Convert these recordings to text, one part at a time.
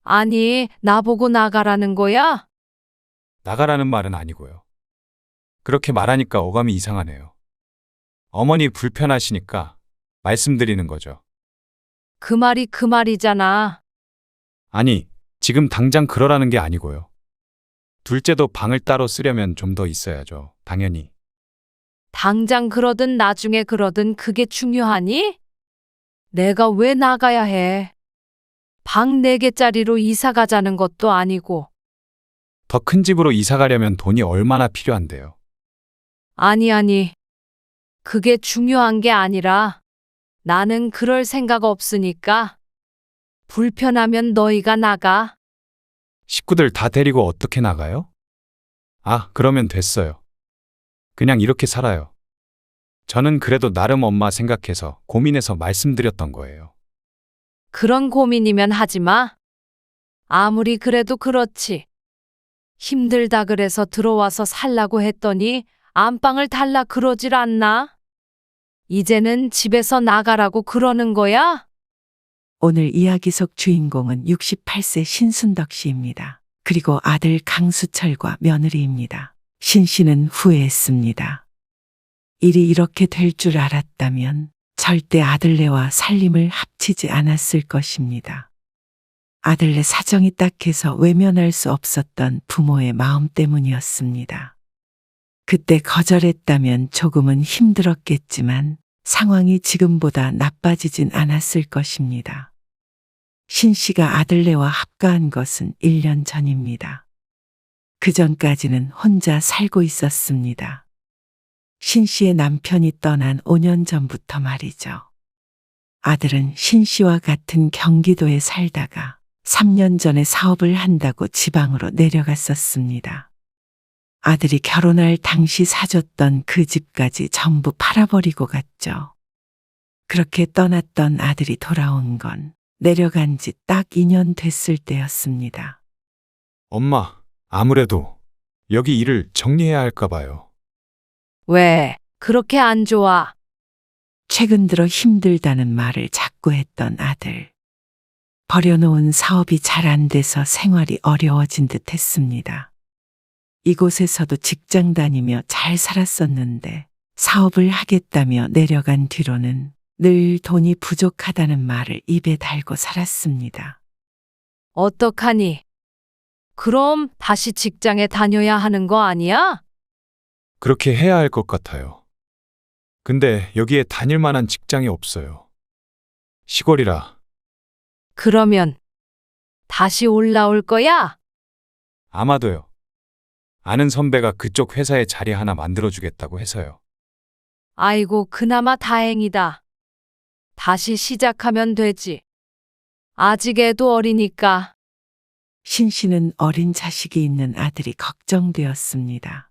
아니, 나보고 나가라는 거야? 나가라는 말은 아니고요. 그렇게 말하니까 어감이 이상하네요. 어머니 불편하시니까 말씀드리는 거죠. 그 말이 그 말이잖아. 아니, 지금 당장 그러라는 게 아니고요. 둘째도 방을 따로 쓰려면 좀 더 있어야죠. 당연히. 당장 그러든 나중에 그러든 그게 중요하니? 내가 왜 나가야 해? 방 4개짜리로 이사 가자는 것도 아니고. 더 큰 집으로 이사 가려면 돈이 얼마나 필요한데요. 아니. 그게 중요한 게 아니라 나는 그럴 생각 없으니까 불편하면 너희가 나가. 식구들 다 데리고 어떻게 나가요? 아, 그러면 됐어요. 그냥 이렇게 살아요. 저는 그래도 나름 엄마 생각해서 고민해서 말씀드렸던 거예요. 그런 고민이면 하지 마. 아무리 그래도 그렇지. 힘들다 그래서 들어와서 살라고 했더니 안방을 달라 그러질 않나? 이제는 집에서 나가라고 그러는 거야? 오늘 이야기 속 주인공은 68세 신순덕 씨입니다. 그리고 아들 강수철과 며느리입니다. 신 씨는 후회했습니다. 일이 이렇게 될 줄 알았다면 절대 아들네와 살림을 합치지 않았을 것입니다. 아들네 사정이 딱해서 외면할 수 없었던 부모의 마음 때문이었습니다. 그때 거절했다면 조금은 힘들었겠지만 상황이 지금보다 나빠지진 않았을 것입니다. 신 씨가 아들네와 합가한 것은 1년 전입니다. 그 전까지는 혼자 살고 있었습니다. 신 씨의 남편이 떠난 5년 전부터 말이죠. 아들은 신 씨와 같은 경기도에 살다가 3년 전에 사업을 한다고 지방으로 내려갔었습니다. 아들이 결혼할 당시 사줬던 그 집까지 전부 팔아버리고 갔죠. 그렇게 떠났던 아들이 돌아온 건 내려간 지 딱 2년 됐을 때였습니다. 엄마, 아무래도 여기 일을 정리해야 할까 봐요. 왜 그렇게 안 좋아? 최근 들어 힘들다는 말을 자꾸 했던 아들. 버려놓은 사업이 잘 안 돼서 생활이 어려워진 듯 했습니다. 이곳에서도 직장 다니며 잘 살았었는데 사업을 하겠다며 내려간 뒤로는 늘 돈이 부족하다는 말을 입에 달고 살았습니다. 어떡하니? 그럼 다시 직장에 다녀야 하는 거 아니야? 그렇게 해야 할 것 같아요. 근데 여기에 다닐 만한 직장이 없어요. 시골이라. 그러면 다시 올라올 거야? 아마도요. 아는 선배가 그쪽 회사에 자리 하나 만들어주겠다고 해서요. 아이고, 그나마 다행이다. 다시 시작하면 되지. 아직 애도 어리니까. 신 씨는 어린 자식이 있는 아들이 걱정되었습니다.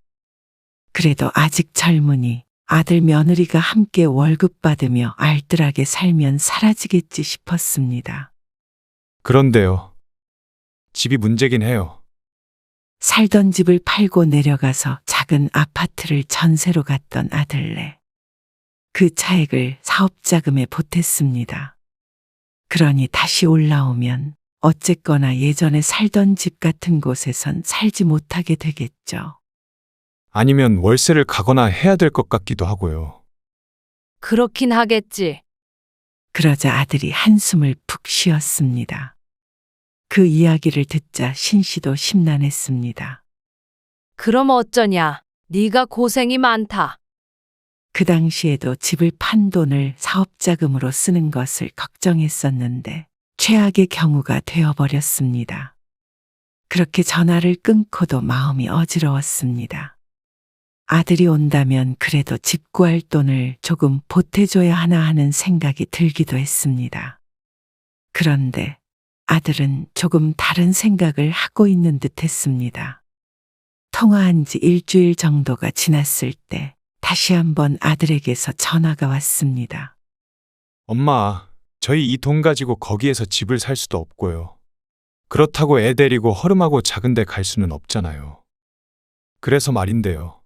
그래도 아직 젊으니 아들 며느리가 함께 월급 받으며 알뜰하게 살면 사라지겠지 싶었습니다. 그런데요. 집이 문제긴 해요. 살던 집을 팔고 내려가서 작은 아파트를 전세로 갔던 아들네. 그 차액을 사업 자금에 보탰습니다. 그러니 다시 올라오면 어쨌거나 예전에 살던 집 같은 곳에선 살지 못하게 되겠죠. 아니면 월세를 가거나 해야 될 것 같기도 하고요. 그렇긴 하겠지. 그러자 아들이 한숨을 푹 쉬었습니다. 그 이야기를 듣자 신 씨도 심란했습니다. 그럼 어쩌냐? 네가 고생이 많다. 그 당시에도 집을 판 돈을 사업자금으로 쓰는 것을 걱정했었는데 최악의 경우가 되어버렸습니다. 그렇게 전화를 끊고도 마음이 어지러웠습니다. 아들이 온다면 그래도 집 구할 돈을 조금 보태줘야 하나 하는 생각이 들기도 했습니다. 그런데 아들은 조금 다른 생각을 하고 있는 듯 했습니다. 통화한 지 일주일 정도가 지났을 때 다시 한번 아들에게서 전화가 왔습니다. 엄마, 저희 이 돈 가지고 거기에서 집을 살 수도 없고요. 그렇다고 애 데리고 허름하고 작은 데 갈 수는 없잖아요. 그래서 말인데요.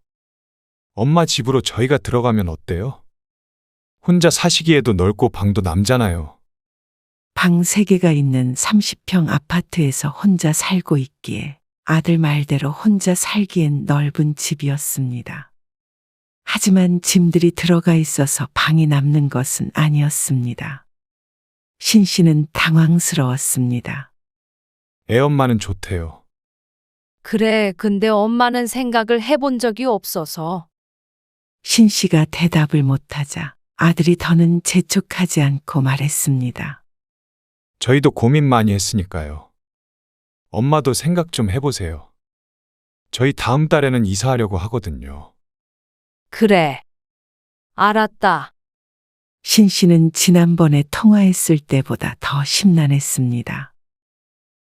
엄마 집으로 저희가 들어가면 어때요? 혼자 사시기에도 넓고 방도 남잖아요. 방 3개가 있는 30평 아파트에서 혼자 살고 있기에 아들 말대로 혼자 살기엔 넓은 집이었습니다. 하지만 짐들이 들어가 있어서 방이 남는 것은 아니었습니다. 신 씨는 당황스러웠습니다. 애엄마는 좋대요. 그래, 근데 엄마는 생각을 해본 적이 없어서. 신 씨가 대답을 못하자 아들이 더는 재촉하지 않고 말했습니다. 저희도 고민 많이 했으니까요. 엄마도 생각 좀 해보세요. 저희 다음 달에는 이사하려고 하거든요. 그래. 알았다. 신 씨는 지난번에 통화했을 때보다 더 심란했습니다.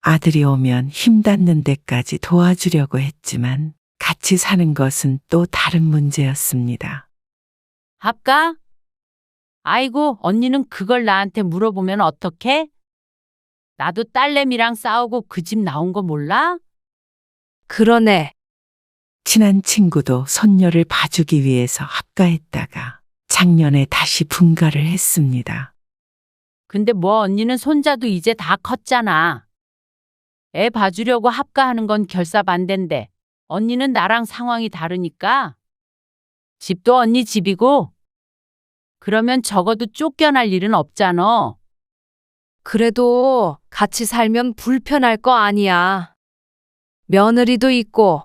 아들이 오면 힘 닿는 데까지 도와주려고 했지만 같이 사는 것은 또 다른 문제였습니다. 합가? 아이고, 언니는 그걸 나한테 물어보면 어떡해? 나도 딸내미랑 싸우고 그 집 나온 거 몰라? 그러네. 친한 친구도 손녀를 봐주기 위해서 합가했다가 작년에 다시 분가를 했습니다. 근데 뭐 언니는 손자도 이제 다 컸잖아. 애 봐주려고 합가하는 건 결사반대인데 언니는 나랑 상황이 다르니까 집도 언니 집이고 그러면 적어도 쫓겨날 일은 없잖아. 그래도 같이 살면 불편할 거 아니야. 며느리도 있고,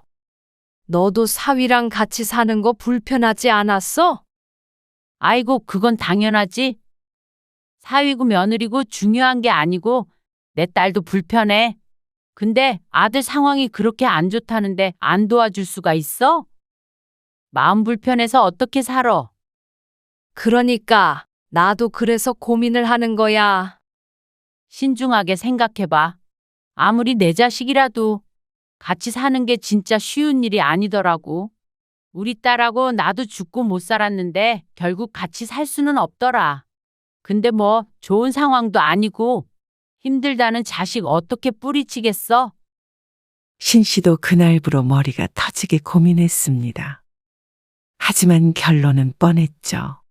너도 사위랑 같이 사는 거 불편하지 않았어? 아이고, 그건 당연하지. 사위고 며느리고 중요한 게 아니고 내 딸도 불편해. 근데 아들 상황이 그렇게 안 좋다는데 안 도와줄 수가 있어? 마음 불편해서 어떻게 살아? 그러니까, 나도 그래서 고민을 하는 거야. 신중하게 생각해봐. 아무리 내 자식이라도 같이 사는 게 진짜 쉬운 일이 아니더라고. 우리 딸하고 나도 죽고 못 살았는데 결국 같이 살 수는 없더라. 근데 뭐 좋은 상황도 아니고 힘들다는 자식 어떻게 뿌리치겠어? 신 씨도 그날부로 머리가 터지게 고민했습니다. 하지만 결론은 뻔했죠.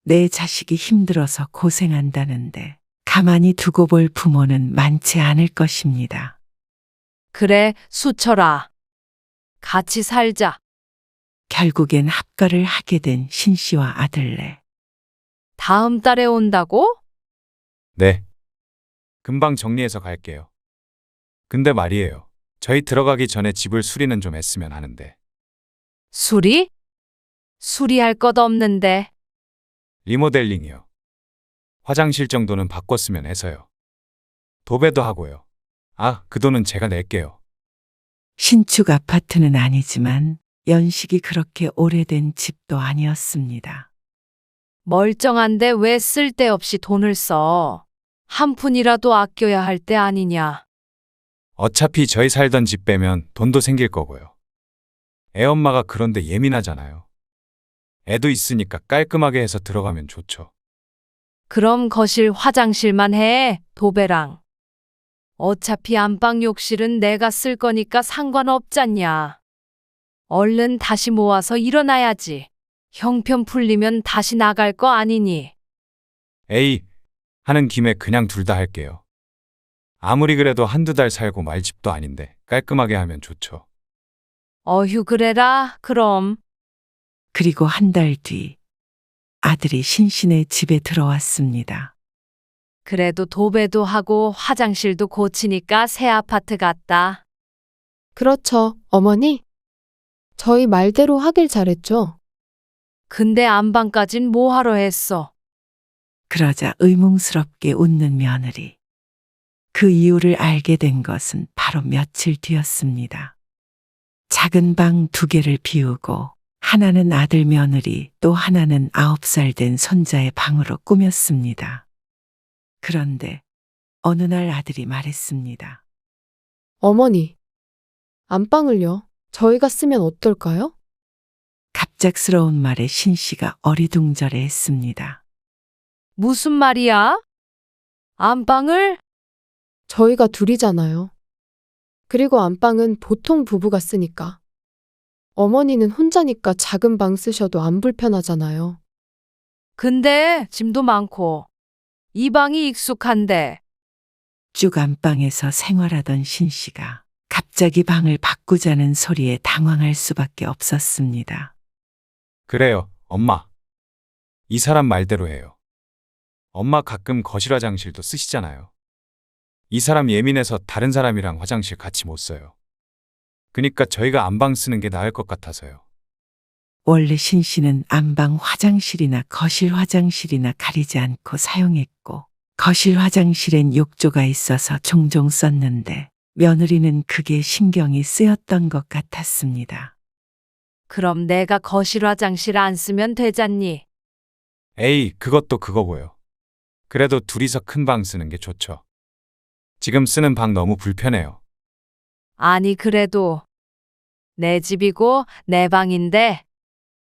내 자식이 힘들어서 고생한다는데 가만히 두고 볼 부모는 많지 않을 것입니다. 그래, 수철아. 같이 살자. 결국엔 합가를 하게 된 신 씨와 아들네. 다음 달에 온다고? 네. 금방 정리해서 갈게요. 근데 말이에요. 저희 들어가기 전에 집을 수리는 좀 했으면 하는데. 수리? 수리할 것 없는데. 리모델링이요. 화장실 정도는 바꿨으면 해서요. 도배도 하고요. 아, 그 돈은 제가 낼게요. 신축 아파트는 아니지만 연식이 그렇게 오래된 집도 아니었습니다. 멀쩡한데 왜 쓸데없이 돈을 써? 한 푼이라도 아껴야 할 때 아니냐. 어차피 저희 살던 집 빼면 돈도 생길 거고요. 애엄마가 그런데 예민하잖아요. 애도 있으니까 깔끔하게 해서 들어가면 좋죠. 그럼 거실 화장실만 해, 도배랑. 어차피 안방 욕실은 내가 쓸 거니까 상관없잖냐. 얼른 다시 모아서 일어나야지. 형편 풀리면 다시 나갈 거 아니니. 에이, 하는 김에 그냥 둘 다 할게요. 아무리 그래도 한두 달 살고 말 집도 아닌데 깔끔하게 하면 좋죠. 어휴, 그래라, 그럼. 그리고 한 달 뒤 아들이 신신의 집에 들어왔습니다. 그래도 도배도 하고 화장실도 고치니까 새 아파트 같다. 그렇죠, 어머니. 저희 말대로 하길 잘했죠. 근데 안방까진 뭐하러 했어? 그러자 의문스럽게 웃는 며느리. 그 이유를 알게 된 것은 바로 며칠 뒤였습니다. 작은 방 2개를 비우고 하나는 아들 며느리 또 하나는 9살 된 손자의 방으로 꾸몄습니다. 그런데 어느 날 아들이 말했습니다. 어머니, 안방을요? 저희가 쓰면 어떨까요? 갑작스러운 말에 신 씨가 어리둥절해 했습니다. 무슨 말이야? 안방을? 저희가 둘이잖아요. 그리고 안방은 보통 부부가 쓰니까. 어머니는 혼자니까 작은 방 쓰셔도 안 불편하잖아요. 근데 짐도 많고. 이 방이 익숙한데. 쭉 안방에서 생활하던 신 씨가 갑자기 방을 바꾸자는 소리에 당황할 수밖에 없었습니다. 그래요, 엄마. 이 사람 말대로 해요. 엄마 가끔 거실 화장실도 쓰시잖아요. 이 사람 예민해서 다른 사람이랑 화장실 같이 못 써요. 그니까 저희가 안방 쓰는 게 나을 것 같아서요. 원래 신 씨는 안방 화장실이나 거실 화장실이나 가리지 않고 사용했고, 거실 화장실엔 욕조가 있어서 종종 썼는데 며느리는 그게 신경이 쓰였던 것 같았습니다. 그럼 내가 거실 화장실 안 쓰면 되잖니. 에이, 그것도 그거고요. 그래도 둘이서 큰 방 쓰는 게 좋죠. 지금 쓰는 방 너무 불편해요. 아니, 그래도 내 집이고 내 방인데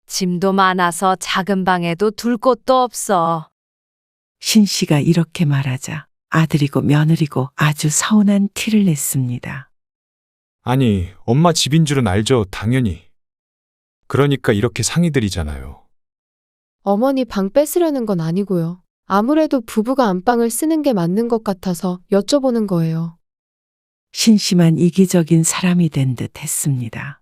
짐도 많아서 작은 방에도 둘 곳도 없어. 신 씨가 이렇게 말하자 아들이고 며느리고 아주 서운한 티를 냈습니다. 아니, 엄마 집인 줄은 알죠, 당연히. 그러니까 이렇게 상의드리잖아요. 어머니 방 뺏으려는 건 아니고요. 아무래도 부부가 안방을 쓰는 게 맞는 것 같아서 여쭤보는 거예요. 신 씨만 이기적인 사람이 된 듯 했습니다.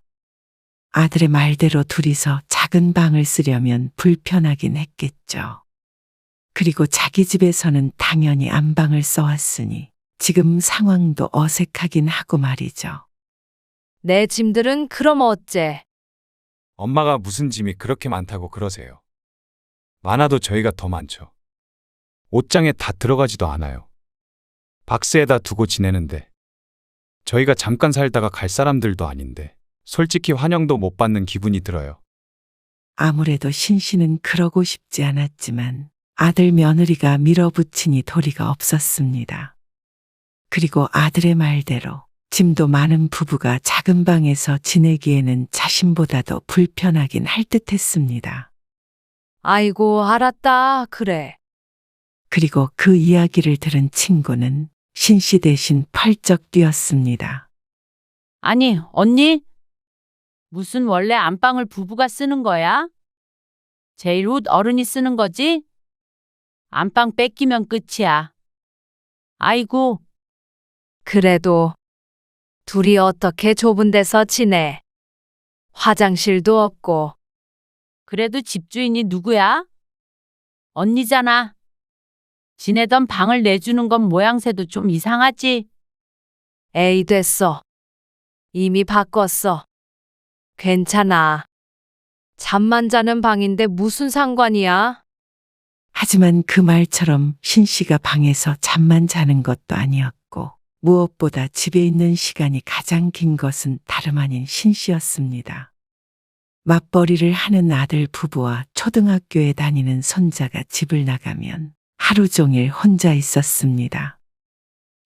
아들의 말대로 둘이서 작은 방을 쓰려면 불편하긴 했겠죠. 그리고 자기 집에서는 당연히 안방을 써왔으니 지금 상황도 어색하긴 하고 말이죠. 내 짐들은 그럼 어째? 엄마가 무슨 짐이 그렇게 많다고 그러세요. 많아도 저희가 더 많죠. 옷장에 다 들어가지도 않아요. 박스에다 두고 지내는데. 저희가 잠깐 살다가 갈 사람들도 아닌데 솔직히 환영도 못 받는 기분이 들어요. 아무래도 신 씨는 그러고 싶지 않았지만 아들 며느리가 밀어붙이니 도리가 없었습니다. 그리고 아들의 말대로 짐도 많은 부부가 작은 방에서 지내기에는 자신보다도 불편하긴 할 듯했습니다. 아이고, 알았다. 그래. 그리고 그 이야기를 들은 친구는 신 씨 대신 펄쩍 뛰었습니다. 아니, 언니? 무슨 원래 안방을 부부가 쓰는 거야? 제일 옷 어른이 쓰는 거지? 안방 뺏기면 끝이야. 아이고, 그래도 둘이 어떻게 좁은 데서 지내? 화장실도 없고. 그래도 집주인이 누구야? 언니잖아. 지내던 방을 내주는 건 모양새도 좀 이상하지? 에이, 됐어. 이미 바꿨어. 괜찮아. 잠만 자는 방인데 무슨 상관이야? 하지만 그 말처럼 신 씨가 방에서 잠만 자는 것도 아니었고 무엇보다 집에 있는 시간이 가장 긴 것은 다름 아닌 신 씨였습니다. 맞벌이를 하는 아들 부부와 초등학교에 다니는 손자가 집을 나가면 하루 종일 혼자 있었습니다.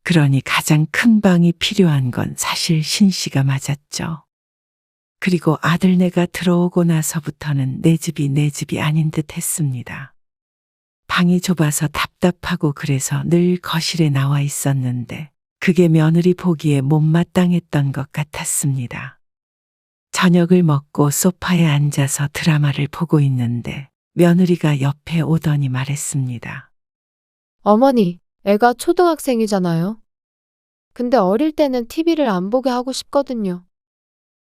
그러니 가장 큰 방이 필요한 건 사실 신 씨가 맞았죠. 그리고 아들네가 들어오고 나서부터는 내 집이 아닌 듯 했습니다. 방이 좁아서 답답하고 그래서 늘 거실에 나와 있었는데 그게 며느리 보기에 못마땅했던 것 같았습니다. 저녁을 먹고 소파에 앉아서 드라마를 보고 있는데 며느리가 옆에 오더니 말했습니다. 어머니, 애가 초등학생이잖아요. 근데 어릴 때는 TV를 안 보게 하고 싶거든요.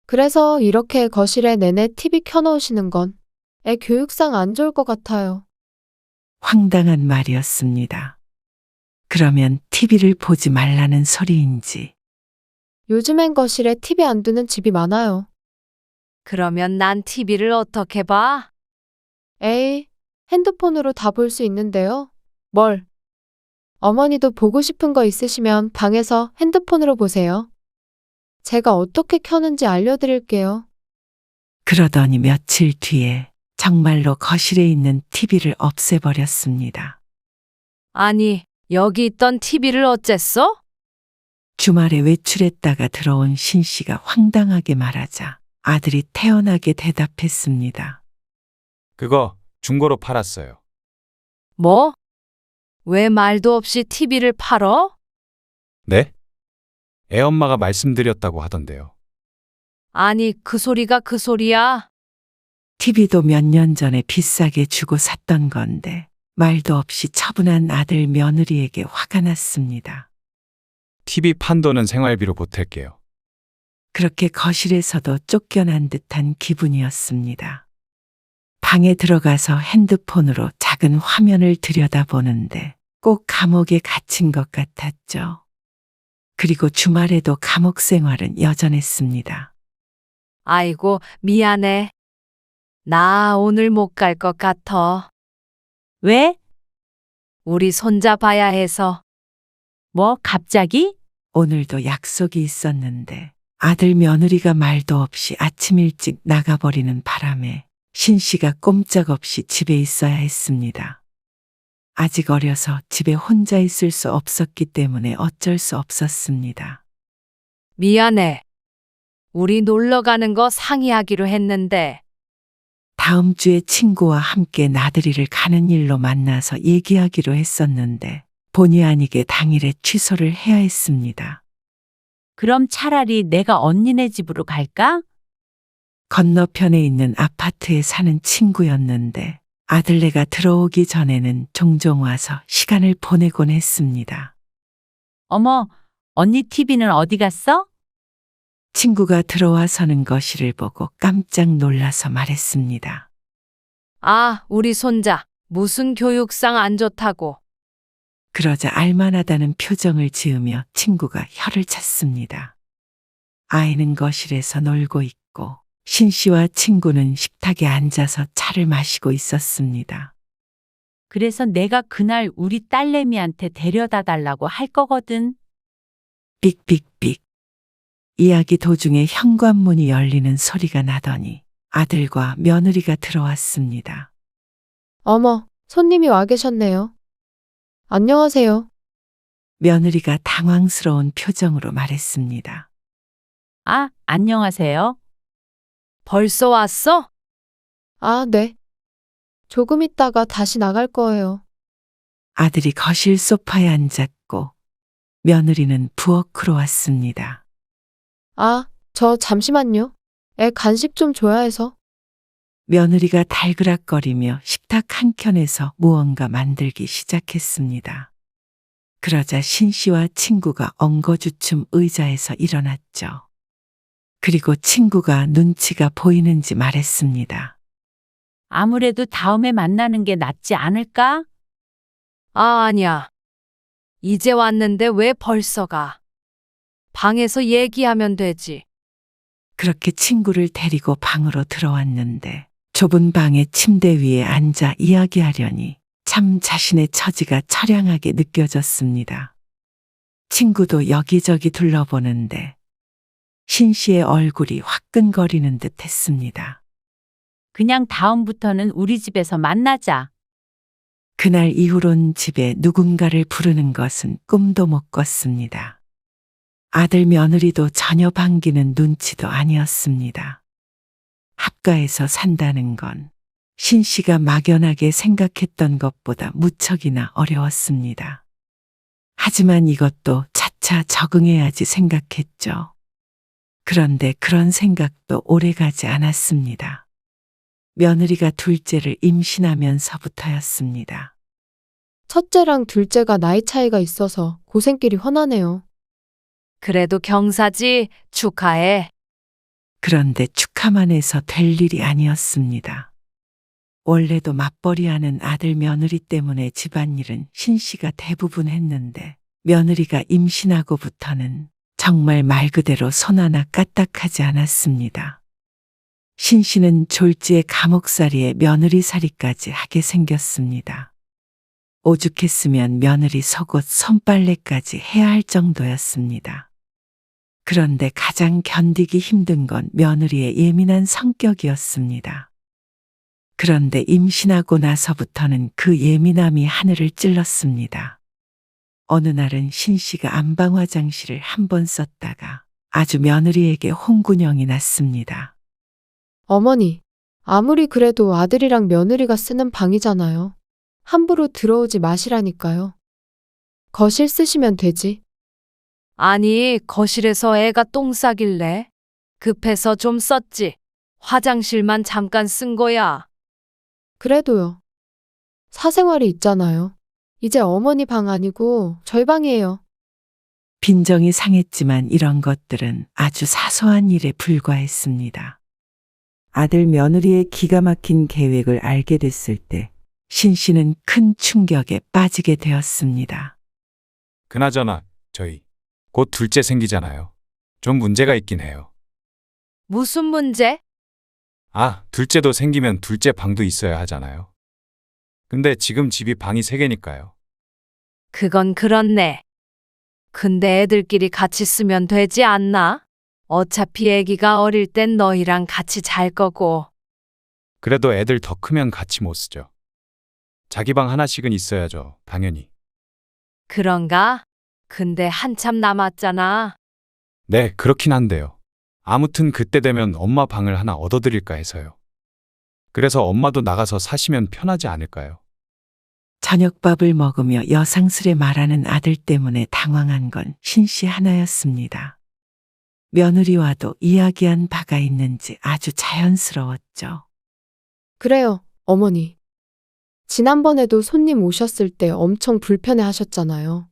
그래서 이렇게 거실에 내내 TV 켜놓으시는 건 애 교육상 안 좋을 것 같아요. 황당한 말이었습니다. 그러면 TV를 보지 말라는 소리인지. 요즘엔 거실에 TV 안 두는 집이 많아요. 그러면 난 TV를 어떻게 봐? 에이, 핸드폰으로 다 볼 수 있는데요. 뭘? 어머니도 보고 싶은 거 있으시면 방에서 핸드폰으로 보세요. 제가 어떻게 켜는지 알려드릴게요. 그러더니 며칠 뒤에 정말로 거실에 있는 TV를 없애버렸습니다. 아니, 여기 있던 TV를 어쨌어? 주말에 외출했다가 들어온 신 씨가 황당하게 말하자 아들이 태연하게 대답했습니다. 그거 중고로 팔았어요. 뭐? 왜 말도 없이 TV를 팔어? 네? 애엄마가 말씀드렸다고 하던데요. 아니, 그 소리가 그 소리야. TV도 몇 년 전에 비싸게 주고 샀던 건데 말도 없이 처분한 아들 며느리에게 화가 났습니다. TV 판도는 생활비로 보탤게요. 그렇게 거실에서도 쫓겨난 듯한 기분이었습니다. 방에 들어가서 핸드폰으로 작은 화면을 들여다보는데 꼭 감옥에 갇힌 것 같았죠. 그리고 주말에도 감옥 생활은 여전했습니다. 아이고, 미안해. 나 오늘 못 갈 것 같아. 왜? 우리 손자 봐야 해서. 뭐 갑자기? 오늘도 약속이 있었는데 아들 며느리가 말도 없이 아침 일찍 나가버리는 바람에 신 씨가 꼼짝없이 집에 있어야 했습니다. 아직 어려서 집에 혼자 있을 수 없었기 때문에 어쩔 수 없었습니다. 미안해. 우리 놀러 가는 거 상의하기로 했는데. 다음 주에 친구와 함께 나들이를 가는 일로 만나서 얘기하기로 했었는데 본의 아니게 당일에 취소를 해야 했습니다. 그럼 차라리 내가 언니네 집으로 갈까? 건너편에 있는 아파트에 사는 친구였는데 아들네가 들어오기 전에는 종종 와서 시간을 보내곤 했습니다. 어머, 언니 TV는 어디 갔어? 친구가 들어와 서는 거실을 보고 깜짝 놀라서 말했습니다. 아, 우리 손자. 무슨 교육상 안 좋다고. 그러자 알만하다는 표정을 지으며 친구가 혀를 찼습니다. 아이는 거실에서 놀고 있고 신 씨와 친구는 식탁에 앉아서 차를 마시고 있었습니다. 그래서 내가 그날 우리 딸내미한테 데려다 달라고 할 거거든. 삑삑삑. 이야기 도중에 현관문이 열리는 소리가 나더니 아들과 며느리가 들어왔습니다. 어머, 손님이 와 계셨네요. 안녕하세요. 며느리가 당황스러운 표정으로 말했습니다. 아, 안녕하세요. 벌써 왔어? 아, 네. 조금 있다가 다시 나갈 거예요. 아들이 거실 소파에 앉았고 며느리는 부엌으로 왔습니다. 아, 저 잠시만요. 애 간식 좀 줘야 해서. 며느리가 달그락거리며 식탁 한켠에서 무언가 만들기 시작했습니다. 그러자 신 씨와 친구가 엉거주춤 의자에서 일어났죠. 그리고 친구가 눈치가 보이는지 말했습니다. 아무래도 다음에 만나는 게 낫지 않을까? 아, 아니야. 이제 왔는데 왜 벌써 가? 방에서 얘기하면 되지. 그렇게 친구를 데리고 방으로 들어왔는데 좁은 방의 침대 위에 앉아 이야기하려니 참 자신의 처지가 처량하게 느껴졌습니다. 친구도 여기저기 둘러보는데 신 씨의 얼굴이 화끈거리는 듯 했습니다. 그냥 다음부터는 우리 집에서 만나자. 그날 이후론 집에 누군가를 부르는 것은 꿈도 못 꿨습니다. 아들 며느리도 전혀 반기는 눈치도 아니었습니다. 합가에서 산다는 건 신 씨가 막연하게 생각했던 것보다 무척이나 어려웠습니다. 하지만 이것도 차차 적응해야지 생각했죠. 그런데 그런 생각도 오래가지 않았습니다. 며느리가 둘째를 임신하면서부터였습니다. 첫째랑 둘째가 나이 차이가 있어서 고생길이 훤하네요. 그래도 경사지. 축하해. 그런데 축하만 해서 될 일이 아니었습니다. 원래도 맞벌이하는 아들 며느리 때문에 집안일은 신 씨가 대부분 했는데 며느리가 임신하고부터는 정말 말 그대로 손 하나 까딱하지 않았습니다. 신 씨는 졸지에 감옥살이에 며느리살이까지 하게 생겼습니다. 오죽했으면 며느리 속옷 손빨래까지 해야 할 정도였습니다. 그런데 가장 견디기 힘든 건 며느리의 예민한 성격이었습니다. 그런데 임신하고 나서부터는 그 예민함이 하늘을 찔렀습니다. 어느 날은 신 씨가 안방 화장실을 한 번 썼다가 아주 며느리에게 홍군형이 났습니다. 어머니, 아무리 그래도 아들이랑 며느리가 쓰는 방이잖아요. 함부로 들어오지 마시라니까요. 거실 쓰시면 되지. 아니, 거실에서 애가 똥 싸길래. 급해서 좀 썼지. 화장실만 잠깐 쓴 거야. 그래도요. 사생활이 있잖아요. 이제 어머니 방 아니고 저희 방이에요. 빈정이 상했지만 이런 것들은 아주 사소한 일에 불과했습니다. 아들 며느리의 기가 막힌 계획을 알게 됐을 때 신 씨는 큰 충격에 빠지게 되었습니다. 그나저나 저희 곧 둘째 생기잖아요. 좀 문제가 있긴 해요. 무슨 문제? 아, 둘째도 생기면 둘째 방도 있어야 하잖아요. 근데 지금 집이 방이 3개니까요. 그건 그렇네. 근데 애들끼리 같이 쓰면 되지 않나? 어차피 애기가 어릴 땐 너희랑 같이 잘 거고. 그래도 애들 더 크면 같이 못 쓰죠. 자기 방 하나씩은 있어야죠, 당연히. 그런가? 근데 한참 남았잖아. 네, 그렇긴 한데요. 아무튼 그때 되면 엄마 방을 하나 얻어드릴까 해서요. 그래서 엄마도 나가서 사시면 편하지 않을까요? 저녁밥을 먹으며 여상스레 말하는 아들 때문에 당황한 건 신씨 하나였습니다. 며느리와도 이야기한 바가 있는지 아주 자연스러웠죠. 그래요, 어머니. 지난번에도 손님 오셨을 때 엄청 불편해 하셨잖아요.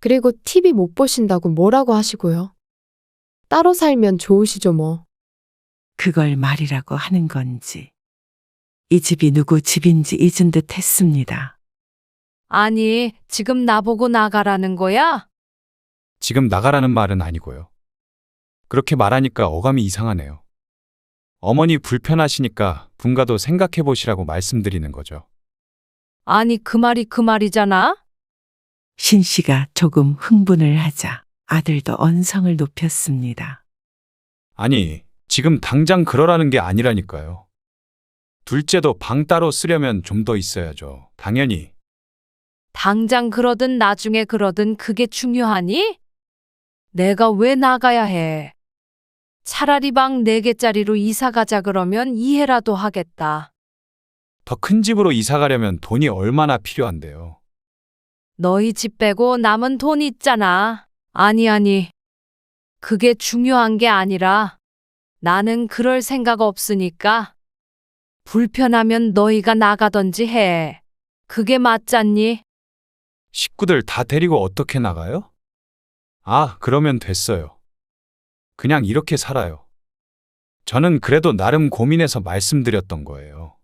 그리고 TV 못 보신다고 뭐라고 하시고요. 따로 살면 좋으시죠, 뭐. 그걸 말이라고 하는 건지. 이 집이 누구 집인지 잊은 듯 했습니다. 아니, 지금 나보고 나가라는 거야? 지금 나가라는 말은 아니고요. 그렇게 말하니까 어감이 이상하네요. 어머니 불편하시니까 분가도 생각해 보시라고 말씀드리는 거죠. 아니, 그 말이 그 말이잖아? 신 씨가 조금 흥분을 하자 아들도 언성을 높였습니다. 아니, 지금 당장 그러라는 게 아니라니까요. 둘째도 방 따로 쓰려면 좀 더 있어야죠. 당연히. 당장 그러든 나중에 그러든 그게 중요하니? 내가 왜 나가야 해? 차라리 방 4개짜리로 이사 가자 그러면 이해라도 하겠다. 더 큰 집으로 이사 가려면 돈이 얼마나 필요한데요. 너희 집 빼고 남은 돈 있잖아. 아니. 그게 중요한 게 아니라 나는 그럴 생각 없으니까 불편하면 너희가 나가던지 해. 그게 맞잖니? 식구들 다 데리고 어떻게 나가요? 아, 그러면 됐어요. 그냥 이렇게 살아요. 저는 그래도 나름 고민해서 말씀드렸던 거예요.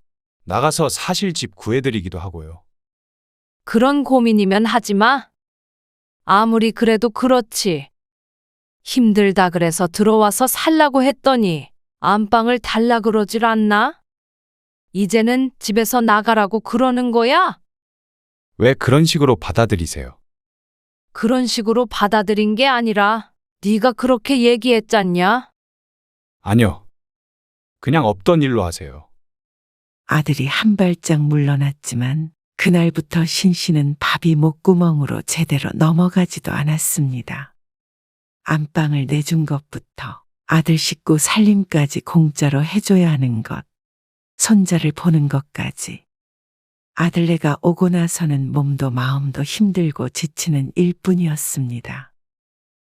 나가서 사실 집 구해드리기도 하고요. 그런 고민이면 하지 마. 아무리 그래도 그렇지. 힘들다 그래서 들어와서 살라고 했더니 안방을 달라 그러질 않나? 이제는 집에서 나가라고 그러는 거야? 왜 그런 식으로 받아들이세요? 그런 식으로 받아들인 게 아니라 네가 그렇게 얘기했잖냐? 아니요. 그냥 없던 일로 하세요. 아들이 한 발짝 물러났지만 그날부터 신 씨는 밥이 목구멍으로 제대로 넘어가지도 않았습니다. 안방을 내준 것부터 아들 식구 살림까지 공짜로 해줘야 하는 것, 손자를 보는 것까지. 아들네가 오고 나서는 몸도 마음도 힘들고 지치는 일뿐이었습니다.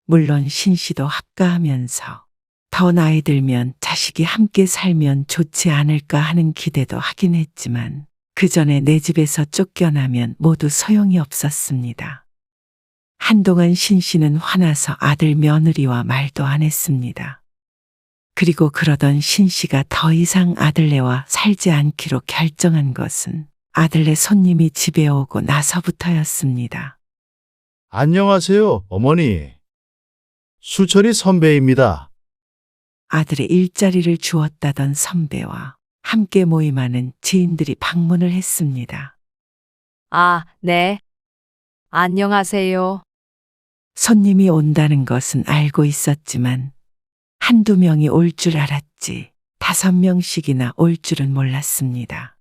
물론 신 씨도 합가하면서 더 나이 들면 자식이 함께 살면 좋지 않을까 하는 기대도 하긴 했지만 그 전에 내 집에서 쫓겨나면 모두 소용이 없었습니다. 한동안 신 씨는 화나서 아들 며느리와 말도 안 했습니다. 그리고 그러던 신 씨가 더 이상 아들네와 살지 않기로 결정한 것은 아들네 손님이 집에 오고 나서부터였습니다. 안녕하세요, 어머니. 수철이 선배입니다. 아들의 일자리를 주었다던 선배와 함께 모임하는 지인들이 방문을 했습니다. 아, 네. 안녕하세요. 손님이 온다는 것은 알고 있었지만 한두 명이 올 줄 알았지 5명씩이나 올 줄은 몰랐습니다.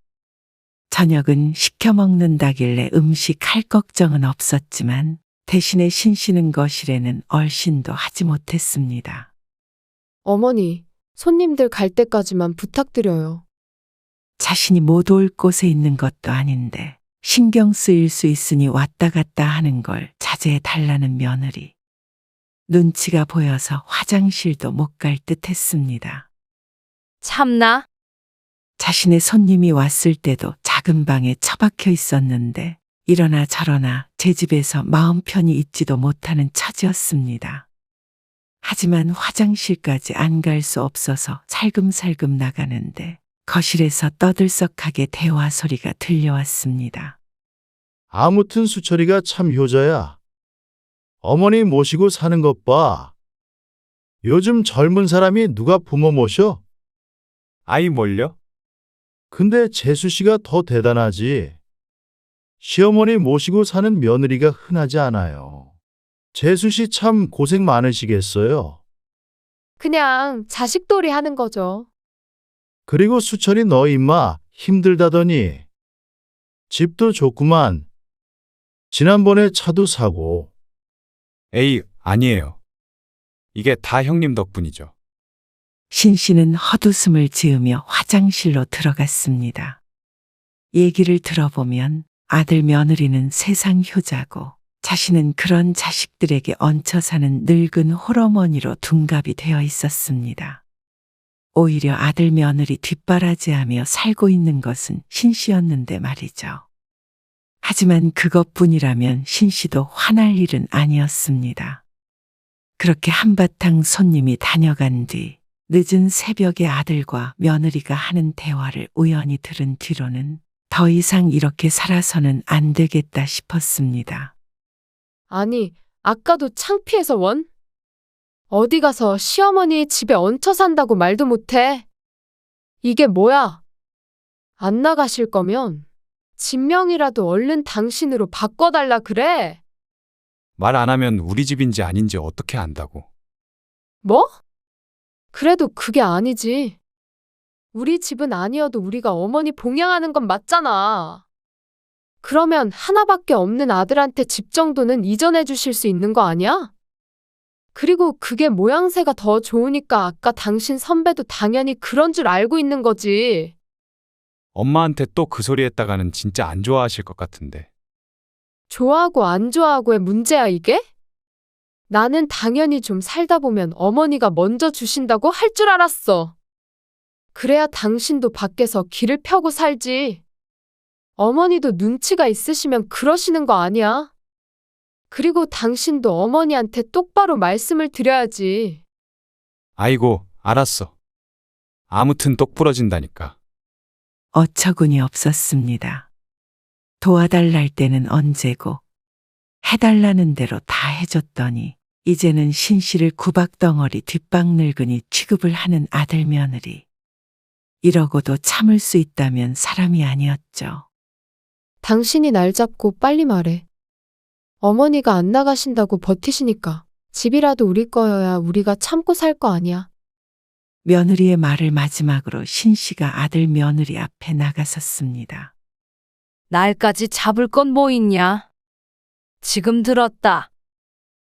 저녁은 시켜 먹는다길래 음식할 걱정은 없었지만 대신에 신 씨는 거실에는 얼씬도 하지 못했습니다. 어머니, 손님들 갈 때까지만 부탁드려요. 자신이 못 올 곳에 있는 것도 아닌데 신경 쓰일 수 있으니 왔다 갔다 하는 걸 자제해 달라는 며느리. 눈치가 보여서 화장실도 못 갈 듯 했습니다. 참나? 자신의 손님이 왔을 때도 작은 방에 처박혀 있었는데 이러나 저러나 제 집에서 마음 편히 있지도 못하는 처지였습니다. 하지만 화장실까지 안 갈 수 없어서 살금살금 나가는데 거실에서 떠들썩하게 대화 소리가 들려왔습니다. 아무튼 수철이가 참 효자야. 어머니 모시고 사는 것 봐. 요즘 젊은 사람이 누가 부모 모셔? 아이 뭘요? 근데 재수 씨가 더 대단하지. 시어머니 모시고 사는 며느리가 흔하지 않아요. 재수 씨 참 고생 많으시겠어요. 그냥 자식돌이 하는 거죠. 그리고 수철이 너 임마 힘들다더니 집도 좋구만. 지난번에 차도 사고. 에이, 아니에요. 이게 다 형님 덕분이죠. 신 씨는 헛웃음을 지으며 화장실로 들어갔습니다. 얘기를 들어보면 아들 며느리는 세상 효자고 자신은 그런 자식들에게 얹혀 사는 늙은 홀어머니로 둔갑이 되어 있었습니다. 오히려 아들 며느리 뒷바라지하며 살고 있는 것은 신 씨였는데 말이죠. 하지만 그것뿐이라면 신 씨도 화날 일은 아니었습니다. 그렇게 한바탕 손님이 다녀간 뒤 늦은 새벽에 아들과 며느리가 하는 대화를 우연히 들은 뒤로는 더 이상 이렇게 살아서는 안 되겠다 싶었습니다. 아니, 아까도 창피해서 원? 어디 가서 시어머니 집에 얹혀 산다고 말도 못해. 이게 뭐야? 안 나가실 거면 진명이라도 얼른 당신으로 바꿔달라 그래. 말 안 하면 우리 집인지 아닌지 어떻게 안다고. 뭐? 그래도 그게 아니지. 우리 집은 아니어도 우리가 어머니 봉양하는 건 맞잖아. 그러면 하나밖에 없는 아들한테 집 정도는 이전해 주실 수 있는 거 아니야? 그리고 그게 모양새가 더 좋으니까 아까 당신 선배도 당연히 그런 줄 알고 있는 거지. 엄마한테 또 그 소리 했다가는 진짜 안 좋아하실 것 같은데. 좋아하고 안 좋아하고의 문제야, 이게? 나는 당연히 좀 살다 보면 어머니가 먼저 주신다고 할 줄 알았어. 그래야 당신도 밖에서 길을 펴고 살지. 어머니도 눈치가 있으시면 그러시는 거 아니야? 그리고 당신도 어머니한테 똑바로 말씀을 드려야지. 아이고, 알았어. 아무튼 똑 부러진다니까. 어처구니 없었습니다. 도와달랄 때는 언제고 해달라는 대로 다 해줬더니 이제는 신 씨를 구박덩어리 뒷방 늙은이 취급을 하는 아들 며느리. 이러고도 참을 수 있다면 사람이 아니었죠. 당신이 날 잡고 빨리 말해. 어머니가 안 나가신다고 버티시니까 집이라도 우리 거여야 우리가 참고 살 거 아니야. 며느리의 말을 마지막으로 신 씨가 아들 며느리 앞에 나가섰습니다. 날까지 잡을 건 뭐 있냐? 지금 들었다.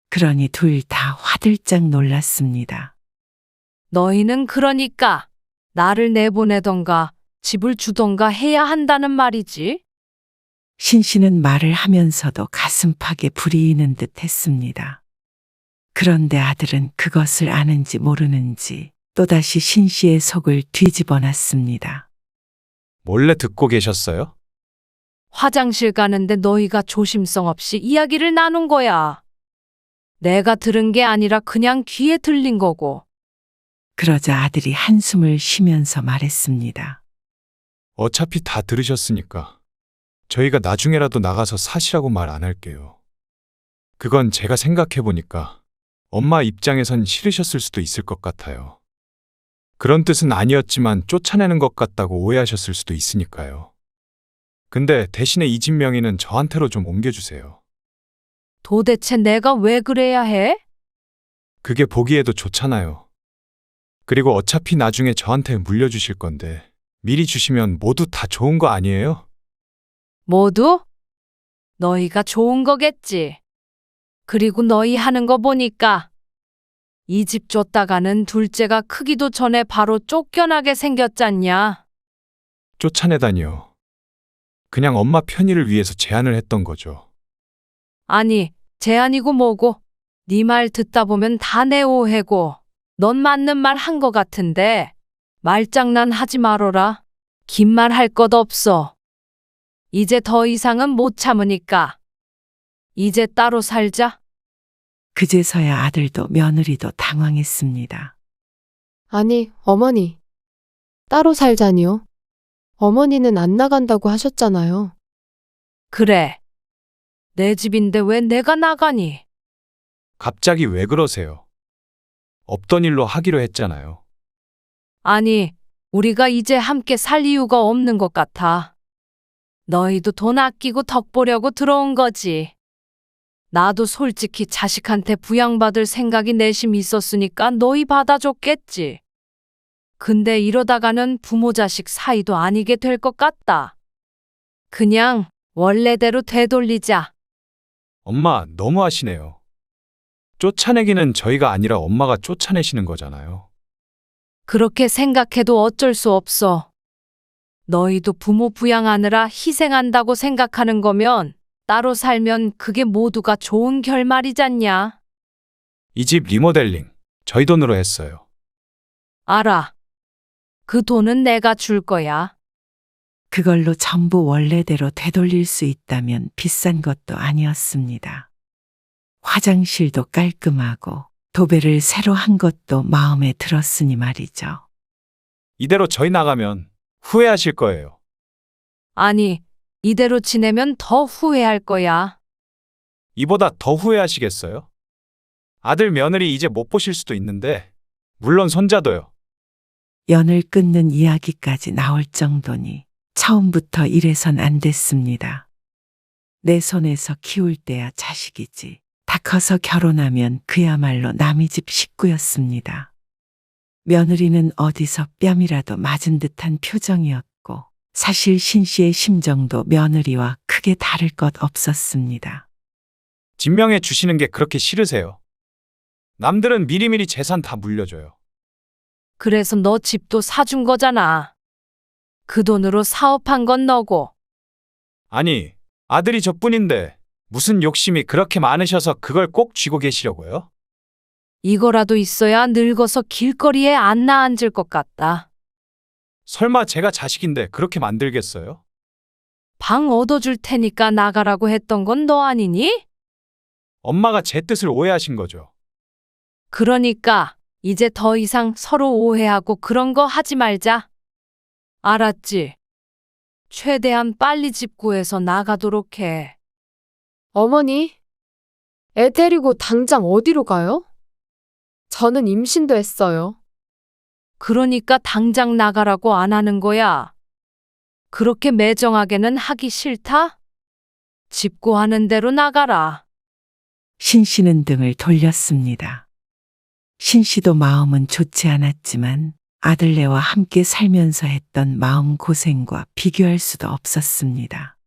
그러니 둘 다 화들짝 놀랐습니다. 너희는 그러니까 나를 내보내던가 집을 주던가 해야 한다는 말이지. 신 씨는 말을 하면서도 가슴팍에 불이 이는 듯 했습니다. 그런데 아들은 그것을 아는지 모르는지 또다시 신 씨의 속을 뒤집어 놨습니다. 몰래 듣고 계셨어요? 화장실 가는데 너희가 조심성 없이 이야기를 나눈 거야. 내가 들은 게 아니라 그냥 귀에 들린 거고. 그러자 아들이 한숨을 쉬면서 말했습니다. 어차피 다 들으셨으니까. 저희가 나중에라도 나가서 사시라고 말 안 할게요. 그건 제가 생각해보니까 엄마 입장에선 싫으셨을 수도 있을 것 같아요. 그런 뜻은 아니었지만 쫓아내는 것 같다고 오해하셨을 수도 있으니까요. 근데 대신에 이 집 명의는 저한테로 좀 옮겨주세요. 도대체 내가 왜 그래야 해? 그게 보기에도 좋잖아요. 그리고 어차피 나중에 저한테 물려주실 건데 미리 주시면 모두 다 좋은 거 아니에요? 모두? 너희가 좋은 거겠지. 그리고 너희 하는 거 보니까 이 집 쫓다가는 둘째가 크기도 전에 바로 쫓겨나게 생겼잖냐. 쫓아내다니요. 그냥 엄마 편의를 위해서 제안을 했던 거죠. 아니, 제안이고 뭐고. 네 말 듣다 보면 다 내 오해고. 넌 맞는 말 한 거 같은데 말장난 하지 말어라. 긴 말 할 것 없어. 이제 더 이상은 못 참으니까. 이제 따로 살자. 그제서야 아들도 며느리도 당황했습니다. 아니, 어머니. 따로 살자니요? 어머니는 안 나간다고 하셨잖아요. 그래. 내 집인데 왜 내가 나가니? 갑자기 왜 그러세요? 없던 일로 하기로 했잖아요. 아니, 우리가 이제 함께 살 이유가 없는 것 같아. 너희도 돈 아끼고 덕 보려고 들어온 거지. 나도 솔직히 자식한테 부양받을 생각이 내심 있었으니까 너희 받아줬겠지. 근데 이러다가는 부모 자식 사이도 아니게 될 것 같다. 그냥 원래대로 되돌리자. 엄마, 너무하시네요. 쫓아내기는 저희가 아니라 엄마가 쫓아내시는 거잖아요. 그렇게 생각해도 어쩔 수 없어. 너희도 부모 부양하느라 희생한다고 생각하는 거면 따로 살면 그게 모두가 좋은 결말이잖냐. 이 집 리모델링 저희 돈으로 했어요. 알아. 그 돈은 내가 줄 거야. 그걸로 전부 원래대로 되돌릴 수 있다면 비싼 것도 아니었습니다. 화장실도 깔끔하고 도배를 새로 한 것도 마음에 들었으니 말이죠. 이대로 저희 나가면 후회하실 거예요. 아니, 이대로 지내면 더 후회할 거야. 이보다 더 후회하시겠어요? 아들 며느리 이제 못 보실 수도 있는데, 물론 손자도요. 연을 끊는 이야기까지 나올 정도니 처음부터 이래선 안 됐습니다. 내 손에서 키울 때야 자식이지. 다 커서 결혼하면 그야말로 남의 집 식구였습니다. 며느리는 어디서 뺨이라도 맞은 듯한 표정이었고 사실 신 씨의 심정도 며느리와 크게 다를 것 없었습니다. 진명해 주시는 게 그렇게 싫으세요. 남들은 미리미리 재산 다 물려줘요. 그래서 너 집도 사준 거잖아. 그 돈으로 사업한 건 너고. 아니, 아들이 저뿐인데 무슨 욕심이 그렇게 많으셔서 그걸 꼭 쥐고 계시려고요? 이거라도 있어야 늙어서 길거리에 안 나앉을 것 같다. 설마 제가 자식인데 그렇게 만들겠어요? 방 얻어줄 테니까 나가라고 했던 건 너 아니니? 엄마가 제 뜻을 오해하신 거죠. 그러니까 이제 더 이상 서로 오해하고 그런 거 하지 말자. 알았지? 최대한 빨리 집 구해서 나가도록 해. 어머니, 애 데리고 당장 어디로 가요? 저는 임신도 했어요. 그러니까 당장 나가라고 안 하는 거야. 그렇게 매정하게는 하기 싫다? 집 구하는 대로 나가라. 신 씨는 등을 돌렸습니다. 신 씨도 마음은 좋지 않았지만 아들네와 함께 살면서 했던 마음 고생과 비교할 수도 없었습니다.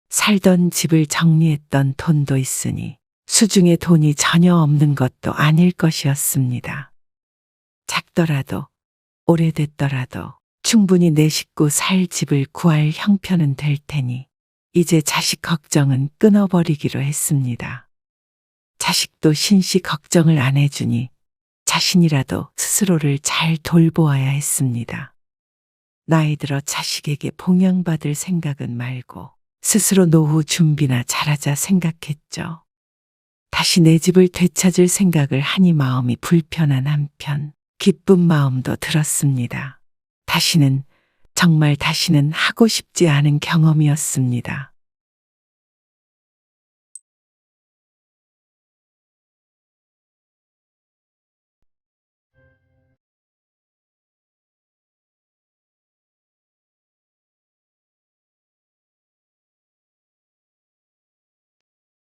살던 집을 정리했던 돈도 있으니 수중에 돈이 전혀 없는 것도 아닐 것이었습니다. 작더라도 오래됐더라도 충분히 내 식구 살 집을 구할 형편은 될 테니 이제 자식 걱정은 끊어버리기로 했습니다. 자식도 신씨 걱정을 안 해주니 자신이라도 스스로를 잘 돌보아야 했습니다. 나이 들어 자식에게 봉양받을 생각은 말고 스스로 노후 준비나 잘하자 생각했죠. 다시 내 집을 되찾을 생각을 하니 마음이 불편한 한편 기쁜 마음도 들었습니다. 다시는 정말 다시는 하고 싶지 않은 경험이었습니다.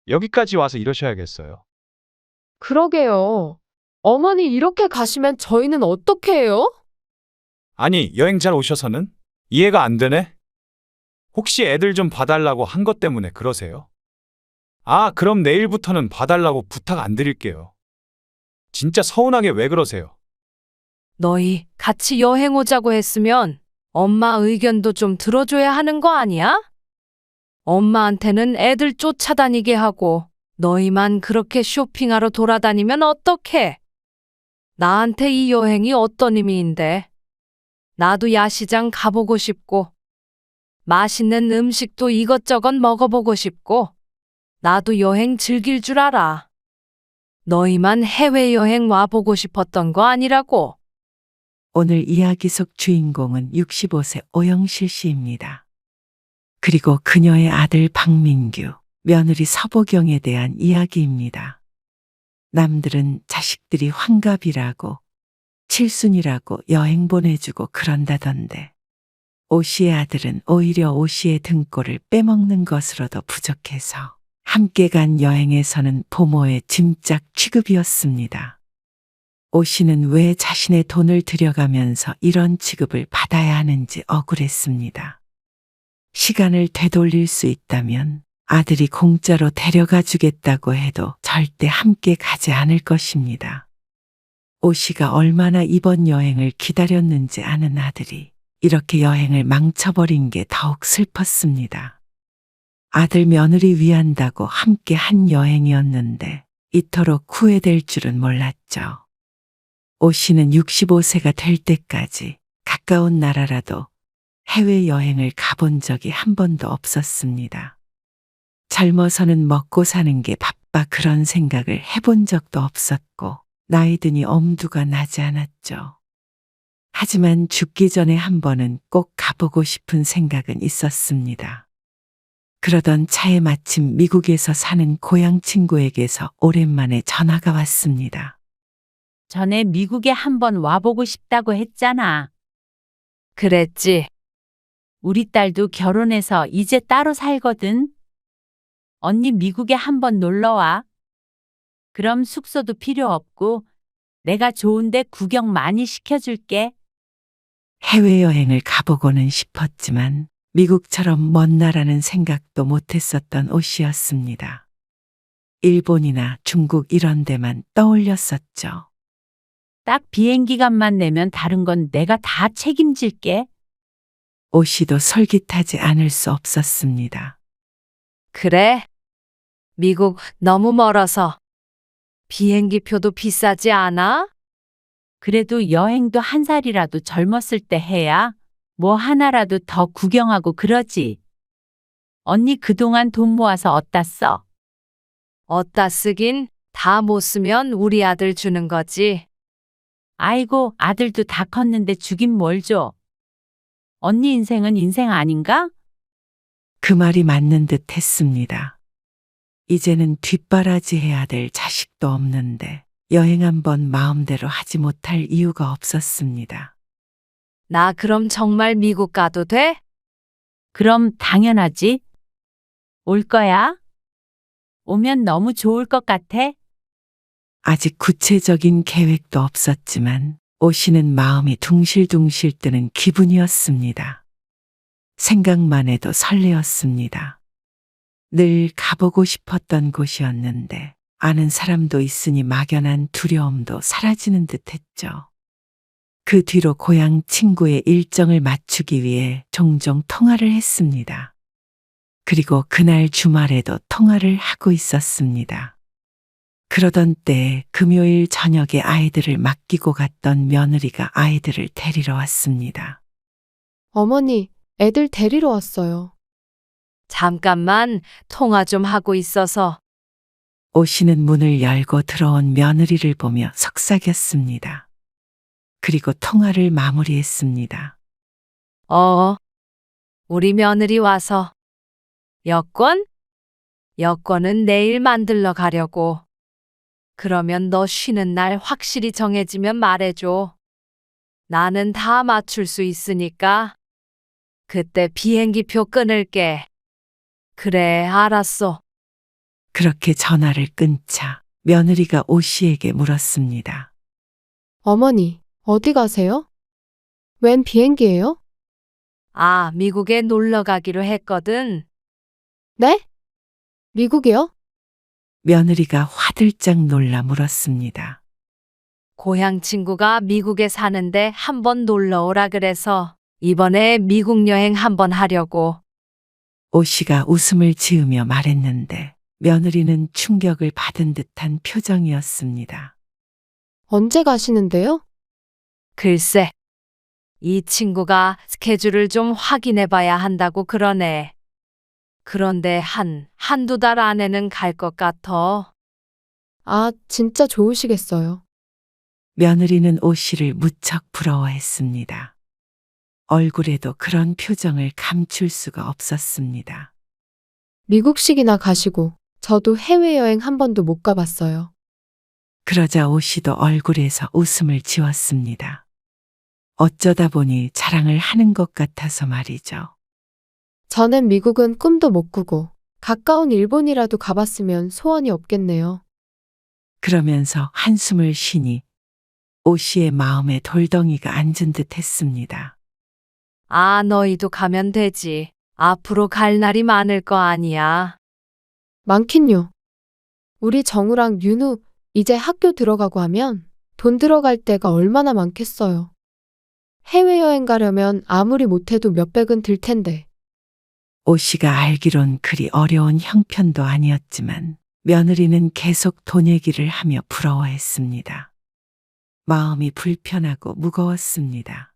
여기까지 와서 이러셔야겠어요. 그러게요. 어머니 이렇게 가시면 저희는 어떻게 해요? 아니, 여행 잘 오셔서는? 이해가 안 되네? 혹시 애들 좀 봐달라고 한 것 때문에 그러세요? 아, 그럼 내일부터는 봐달라고 부탁 안 드릴게요. 진짜 서운하게 왜 그러세요? 너희 같이 여행 오자고 했으면 엄마 의견도 좀 들어줘야 하는 거 아니야? 엄마한테는 애들 쫓아다니게 하고 너희만 그렇게 쇼핑하러 돌아다니면 어떡해? 나한테 이 여행이 어떤 의미인데? 나도 야시장 가보고 싶고 맛있는 음식도 이것저것 먹어보고 싶고, 나도 여행 즐길 줄 알아. 너희만 해외여행 와보고 싶었던 거 아니라고. 오늘 이야기 속 주인공은 65세 오영실 씨입니다. 그리고 그녀의 아들 박민규, 며느리 서보경에 대한 이야기입니다. 남들은 자식들이 환갑이라고, 칠순이라고 여행 보내주고 그런다던데, 오 씨의 아들은 오히려 오 씨의 등골을 빼먹는 것으로도 부족해서 함께 간 여행에서는 부모의 짐짝 취급이었습니다. 오 씨는 왜 자신의 돈을 들여가면서 이런 취급을 받아야 하는지 억울했습니다. 시간을 되돌릴 수 있다면 아들이 공짜로 데려가 주겠다고 해도 절대 함께 가지 않을 것입니다. 오 씨가 얼마나 이번 여행을 기다렸는지 아는 아들이 이렇게 여행을 망쳐버린 게 더욱 슬펐습니다. 아들 며느리 위한다고 함께 한 여행이었는데 이토록 후회될 줄은 몰랐죠. 오 씨는 65세가 될 때까지 가까운 나라라도 해외여행을 가본 적이 한 번도 없었습니다. 젊어서는 먹고 사는 게 바빠 그런 생각을 해본 적도 없었고 나이 드니 엄두가 나지 않았죠. 하지만 죽기 전에 한 번은 꼭 가보고 싶은 생각은 있었습니다. 그러던 차에 마침 미국에서 사는 고향 친구에게서 오랜만에 전화가 왔습니다. 전에 미국에 한번 와보고 싶다고 했잖아. 그랬지. 우리 딸도 결혼해서 이제 따로 살거든. 언니 미국에 한번 놀러 와. 그럼 숙소도 필요 없고 내가 좋은데 구경 많이 시켜줄게. 해외여행을 가보고는 싶었지만 미국처럼 먼 나라는 생각도 못했었던 오 씨였습니다. 일본이나 중국 이런 데만 떠올렸었죠. 딱 비행기값만 내면 다른 건 내가 다 책임질게. 오 씨도 솔깃하지 않을 수 없었습니다. 그래? 미국 너무 멀어서. 비행기 표도 비싸지 않아? 그래도 여행도 한 살이라도 젊었을 때 해야 뭐 하나라도 더 구경하고 그러지. 언니 그동안 돈 모아서 어디다 써? 어디다 쓰긴 다 못 쓰면 우리 아들 주는 거지. 아이고 아들도 다 컸는데 주긴 뭘 줘. 언니 인생은 인생 아닌가? 그 말이 맞는 듯 했습니다. 이제는 뒷바라지 해야 될 자식도 없는데 여행 한번 마음대로 하지 못할 이유가 없었습니다. 나 그럼 정말 미국 가도 돼? 그럼 당연하지. 올 거야? 오면 너무 좋을 것 같아. 아직 구체적인 계획도 없었지만 오 씨는 마음이 둥실둥실 뜨는 기분이었습니다. 생각만 해도 설레었습니다. 늘 가보고 싶었던 곳이었는데 아는 사람도 있으니 막연한 두려움도 사라지는 듯했죠. 그 뒤로 고향 친구의 일정을 맞추기 위해 종종 통화를 했습니다. 그리고 그날 주말에도 통화를 하고 있었습니다. 그러던 때 금요일 저녁에 아이들을 맡기고 갔던 며느리가 아이들을 데리러 왔습니다. 어머니, 애들 데리러 왔어요. 잠깐만 통화 좀 하고 있어서. 오 씨는 문을 열고 들어온 며느리를 보며 속삭였습니다. 그리고 통화를 마무리했습니다. 우리 며느리 와서. 여권? 여권은 내일 만들러 가려고. 그러면 너 쉬는 날 확실히 정해지면 말해줘. 나는 다 맞출 수 있으니까. 그때 비행기표 끊을게. 그래, 알았어. 그렇게 전화를 끊자 며느리가 오 씨에게 물었습니다. 어머니, 어디 가세요? 웬 비행기예요? 아, 미국에 놀러 가기로 했거든. 네? 미국이요? 며느리가 화들짝 놀라 물었습니다. 고향 친구가 미국에 사는데 한번 놀러 오라 그래서 이번에 미국 여행 한번 하려고. 오 씨가 웃음을 지으며 말했는데 며느리는 충격을 받은 듯한 표정이었습니다. 언제 가시는데요? 글쎄, 이 친구가 스케줄을 좀 확인해 봐야 한다고 그러네. 그런데 한두 달 안에는 갈 것 같아. 아, 진짜 좋으시겠어요. 며느리는 오 씨를 무척 부러워했습니다. 얼굴에도 그런 표정을 감출 수가 없었습니다. 미국식이나 가시고, 저도 해외여행 한 번도 못 가봤어요. 그러자 오 씨도 얼굴에서 웃음을 지웠습니다. 어쩌다 보니 자랑을 하는 것 같아서 말이죠. 저는 미국은 꿈도 못 꾸고, 가까운 일본이라도 가봤으면 소원이 없겠네요. 그러면서 한숨을 쉬니 오 씨의 마음에 돌덩이가 앉은 듯 했습니다. 아, 너희도 가면 되지. 앞으로 갈 날이 많을 거 아니야. 많긴요. 우리 정우랑 윤우 이제 학교 들어가고 하면 돈 들어갈 때가 얼마나 많겠어요. 해외여행 가려면 아무리 못해도 몇백은 들 텐데. 오 씨가 알기론 그리 어려운 형편도 아니었지만 며느리는 계속 돈 얘기를 하며 부러워했습니다. 마음이 불편하고 무거웠습니다.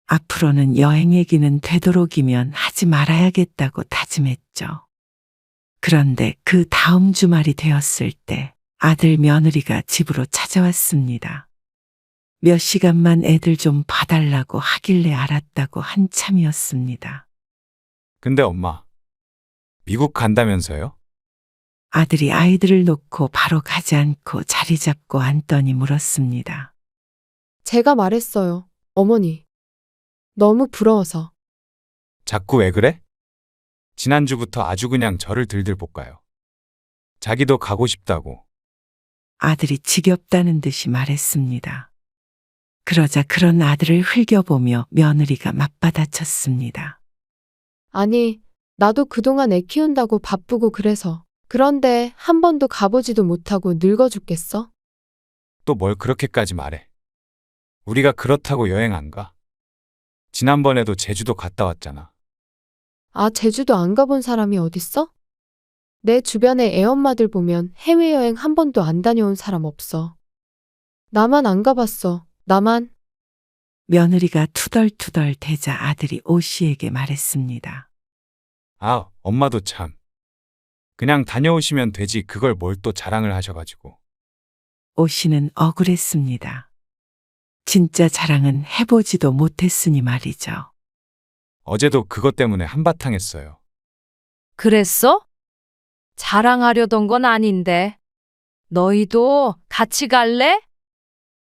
앞으로는 여행 얘기는 되도록이면 하지 말아야겠다고 다짐했죠. 그런데 그 다음 주말이 되었을 때 아들 며느리가 집으로 찾아왔습니다. 몇 시간만 애들 좀 봐달라고 하길래 알았다고 한참이었습니다. 근데 엄마, 미국 간다면서요? 아들이 아이들을 놓고 바로 가지 않고 자리 잡고 앉더니 물었습니다. 제가 말했어요. 어머니. 너무 부러워서. 자꾸 왜 그래? 지난주부터 아주 그냥 저를 들들 볶아요. 자기도 가고 싶다고. 아들이 지겹다는 듯이 말했습니다. 그러자 그런 아들을 흘겨보며 며느리가 맞받아쳤습니다. 아니, 나도 그동안 애 키운다고 바쁘고 그래서. 그런데 한 번도 가보지도 못하고 늙어 죽겠어? 또 뭘 그렇게까지 말해. 우리가 그렇다고 여행 안 가. 지난번에도 제주도 갔다 왔잖아. 아, 제주도 안 가본 사람이 어딨어? 내 주변에 애엄마들 보면 해외여행 한 번도 안 다녀온 사람 없어. 나만 안 가봤어. 나만. 며느리가 투덜투덜 대자 아들이 오 씨에게 말했습니다. 아, 엄마도 참. 그냥 다녀오시면 되지 그걸 뭘 또 자랑을 하셔가지고. 오 씨는 억울했습니다. 진짜 자랑은 해보지도 못했으니 말이죠. 어제도 그것 때문에 한바탕 했어요. 그랬어? 자랑하려던 건 아닌데. 너희도 같이 갈래?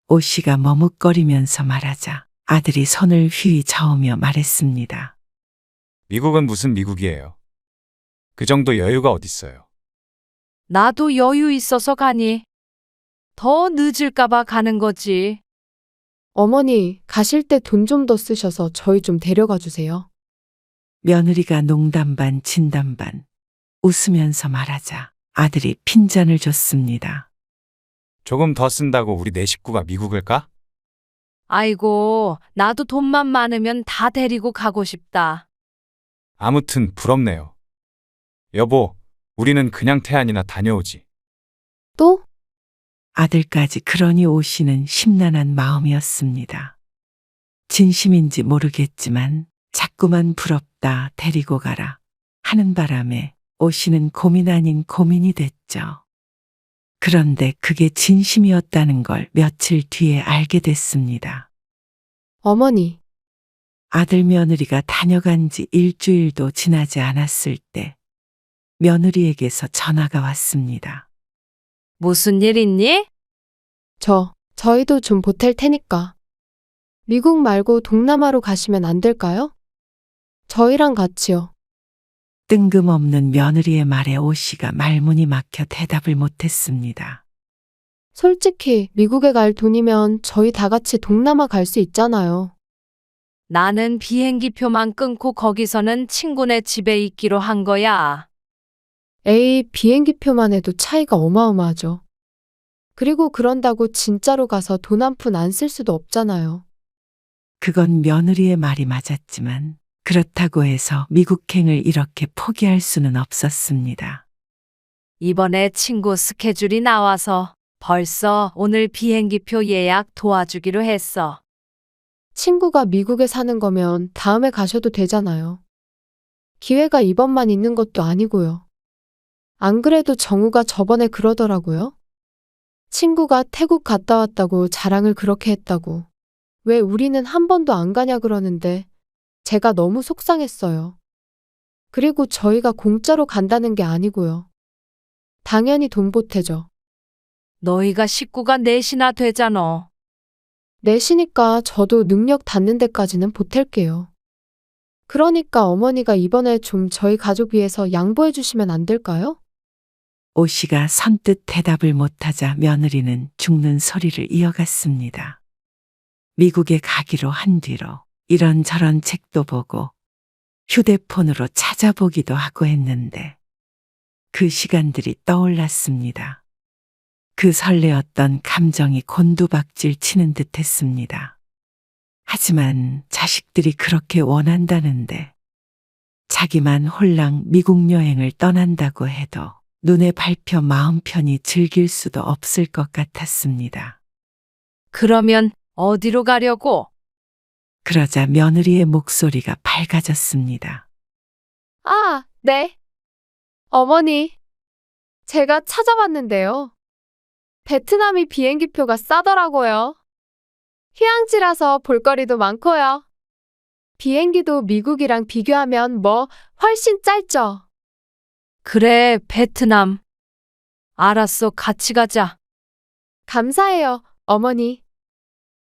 오 씨가 머뭇거리면서 말하자 아들이 손을 휘 저으며 말했습니다. 미국은 무슨 미국이에요. 그 정도 여유가 어딨어요. 나도 여유 있어서 가니. 더 늦을까봐 가는 거지. 어머니, 가실 때 돈 좀 더 쓰셔서 저희 좀 데려가 주세요. 며느리가 농담 반 진담 반 웃으면서 말하자 아들이 핀잔을 줬습니다. 조금 더 쓴다고 우리 네 식구가 미국을 가? 아이고, 나도 돈만 많으면 다 데리고 가고 싶다. 아무튼 부럽네요. 여보, 우리는 그냥 태안이나 다녀오지. 또? 아들까지 그러니 오 씨는 심란한 마음이었습니다. 진심인지 모르겠지만 자꾸만 부럽다 데리고 가라 하는 바람에 오 씨는 고민 아닌 고민이 됐죠. 그런데 그게 진심이었다는 걸 며칠 뒤에 알게 됐습니다. 어머니, 아들 며느리가 다녀간 지 일주일도 지나지 않았을 때 며느리에게서 전화가 왔습니다. 무슨 일 있니? 저희도 좀 보탤 테니까. 미국 말고 동남아로 가시면 안 될까요? 저희랑 같이요. 뜬금없는 며느리의 말에 오 씨가 말문이 막혀 대답을 못했습니다. 솔직히 미국에 갈 돈이면 저희 다 같이 동남아 갈 수 있잖아요. 나는 비행기 표만 끊고 거기서는 친구네 집에 있기로 한 거야. 에이, 비행기 표만 해도 차이가 어마어마하죠. 그리고 그런다고 진짜로 가서 돈 한 푼 안 쓸 수도 없잖아요. 그건 며느리의 말이 맞았지만 그렇다고 해서 미국행을 이렇게 포기할 수는 없었습니다. 이번에 친구 스케줄이 나와서 벌써 오늘 비행기표 예약 도와주기로 했어. 친구가 미국에 사는 거면 다음에 가셔도 되잖아요. 기회가 이번만 있는 것도 아니고요. 안 그래도 정우가 저번에 그러더라고요. 친구가 태국 갔다 왔다고 자랑을 그렇게 했다고. 왜 우리는 한 번도 안 가냐 그러는데 제가 너무 속상했어요. 그리고 저희가 공짜로 간다는 게 아니고요. 당연히 돈 보태죠. 너희가 식구가 넷이나 되잖아. 내시니까 저도 능력 닿는 데까지는 보탤게요. 그러니까 어머니가 이번에 좀 저희 가족 위해서 양보해 주시면 안 될까요? 오 씨가 선뜻 대답을 못하자 며느리는 죽는 소리를 이어갔습니다. 미국에 가기로 한 뒤로 이런저런 책도 보고 휴대폰으로 찾아보기도 하고 했는데 그 시간들이 떠올랐습니다. 그 설레었던 감정이 곤두박질 치는 듯 했습니다. 하지만 자식들이 그렇게 원한다는데 자기만 홀랑 미국 여행을 떠난다고 해도 눈에 밟혀 마음 편히 즐길 수도 없을 것 같았습니다. 그러면 어디로 가려고? 그러자 며느리의 목소리가 밝아졌습니다. 아, 네. 어머니, 제가 찾아봤는데요. 베트남이 비행기표가 싸더라고요. 휴양지라서 볼거리도 많고요. 비행기도 미국이랑 비교하면 훨씬 짧죠. 그래, 베트남. 알았어, 같이 가자. 감사해요, 어머니.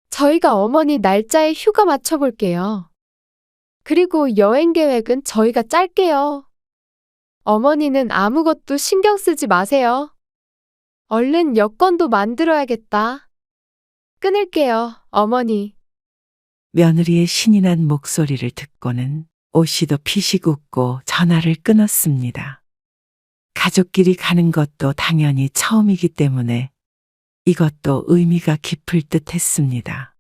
저희가 어머니 날짜에 휴가 맞춰볼게요. 그리고 여행 계획은 저희가 짤게요. 어머니는 아무것도 신경 쓰지 마세요. 얼른 여권도 만들어야겠다. 끊을게요, 어머니. 며느리의 신이 난 목소리를 듣고는 오 씨도 피식 웃고 전화를 끊었습니다. 가족끼리 가는 것도 당연히 처음이기 때문에 이것도 의미가 깊을 듯 했습니다.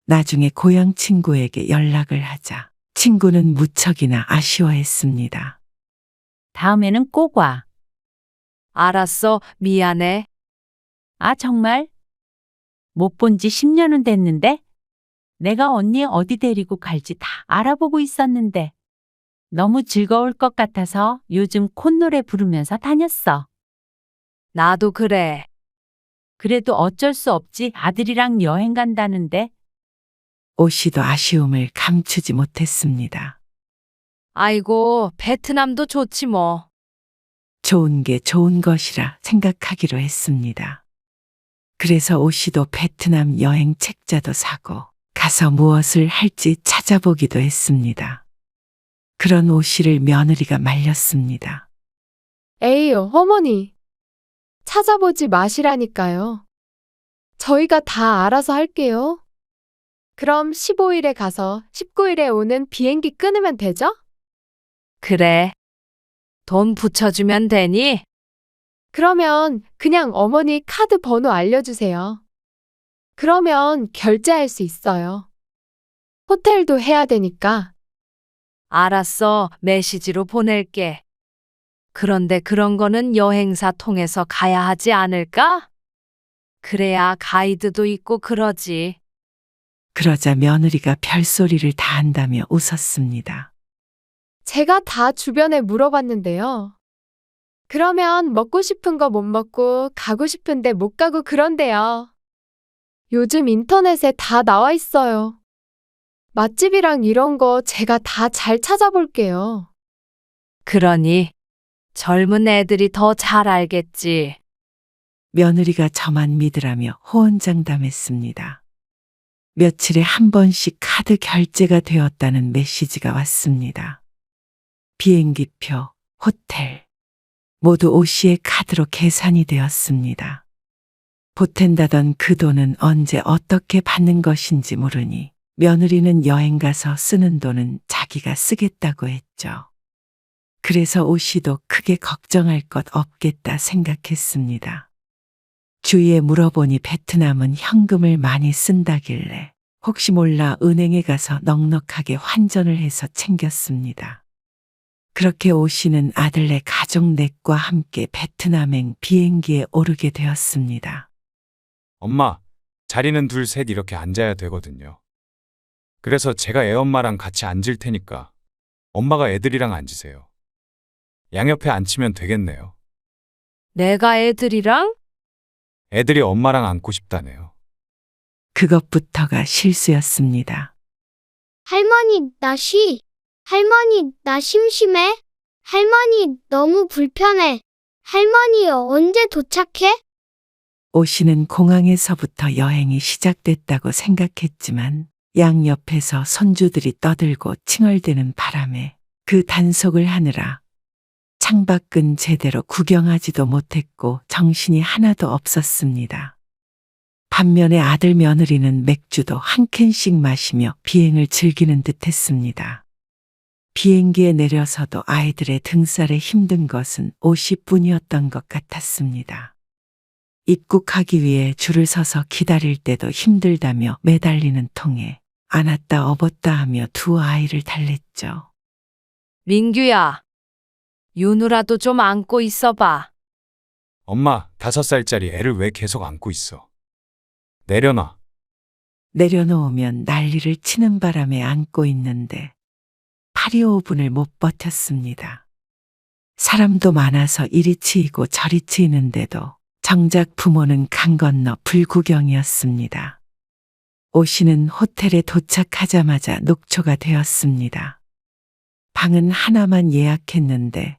나중에 고향 친구에게 연락을 하자 친구는 무척이나 아쉬워했습니다. 다음에는 꼭 와. 알았어, 미안해. 아, 정말? 못 본 지 10년은 됐는데? 내가 언니 어디 데리고 갈지 다 알아보고 있었는데. 너무 즐거울 것 같아서 요즘 콧노래 부르면서 다녔어. 나도 그래. 그래도 어쩔 수 없지. 아들이랑 여행 간다는데. 오 씨도 아쉬움을 감추지 못했습니다. 아이고, 베트남도 좋지 뭐. 좋은 게 좋은 것이라 생각하기로 했습니다. 그래서 오 씨도 베트남 여행 책자도 사고 가서 무엇을 할지 찾아보기도 했습니다. 그런 오 씨를 며느리가 말렸습니다. 에이, 어머니. 찾아보지 마시라니까요. 저희가 다 알아서 할게요. 그럼 15일에 가서 19일에 오는 비행기 끊으면 되죠? 그래. 돈 붙여주면 되니? 그러면 그냥 어머니 카드 번호 알려주세요. 그러면 결제할 수 있어요. 호텔도 해야 되니까. 알았어, 메시지로 보낼게. 그런데 그런 거는 여행사 통해서 가야 하지 않을까? 그래야 가이드도 있고 그러지. 그러자 며느리가 별소리를 다 한다며 웃었습니다. 제가 다 주변에 물어봤는데요. 그러면 먹고 싶은 거 못 먹고 가고 싶은데 못 가고 그런데요. 요즘 인터넷에 다 나와 있어요. 맛집이랑 이런 거 제가 다 잘 찾아볼게요. 그러니 젊은 애들이 더 잘 알겠지. 며느리가 저만 믿으라며 호언장담했습니다. 며칠에 한 번씩 카드 결제가 되었다는 메시지가 왔습니다. 비행기표, 호텔, 모두 오 씨의 카드로 계산이 되었습니다. 보탠다던 그 돈은 언제 어떻게 받는 것인지 모르니 며느리는 여행 가서 쓰는 돈은 자기가 쓰겠다고 했죠. 그래서 오 씨도 크게 걱정할 것 없겠다 생각했습니다. 주위에 물어보니 베트남은 현금을 많이 쓴다길래 혹시 몰라 은행에 가서 넉넉하게 환전을 해서 챙겼습니다. 그렇게 오 씨는 아들네 가족 넷과 함께 베트남행 비행기에 오르게 되었습니다. 엄마, 자리는 둘, 셋 이렇게 앉아야 되거든요. 그래서 제가 애엄마랑 같이 앉을 테니까 엄마가 애들이랑 앉으세요. 양옆에 앉히면 되겠네요. 내가 애들이랑? 애들이 엄마랑 앉고 싶다네요. 그것부터가 실수였습니다. 할머니, 나 쉬. 할머니, 나 심심해. 할머니, 너무 불편해. 할머니, 언제 도착해? 오씨는 공항에서부터 여행이 시작됐다고 생각했지만 양옆에서 손주들이 떠들고 칭얼대는 바람에 그 단속을 하느라 창밖은 제대로 구경하지도 못했고 정신이 하나도 없었습니다. 반면에 아들 며느리는 맥주도 한 캔씩 마시며 비행을 즐기는 듯했습니다. 비행기에 내려서도 아이들의 등살에 힘든 것은 오씨뿐이었던 것 같았습니다. 입국하기 위해 줄을 서서 기다릴 때도 힘들다며 매달리는 통에 안았다 업었다 하며 두 아이를 달랬죠. 민규야, 윤우라도 좀 안고 있어봐. 엄마, 5살짜리 애를 왜 계속 안고 있어? 내려놔. 내려놓으면 난리를 치는 바람에 안고 있는데 8-5분을 못 버텼습니다. 사람도 많아서 이리 치이고 저리 치이는데도 정작 부모는 강 건너 불구경이었습니다. 오씨는 호텔에 도착하자마자 녹초가 되었습니다. 방은 하나만 예약했는데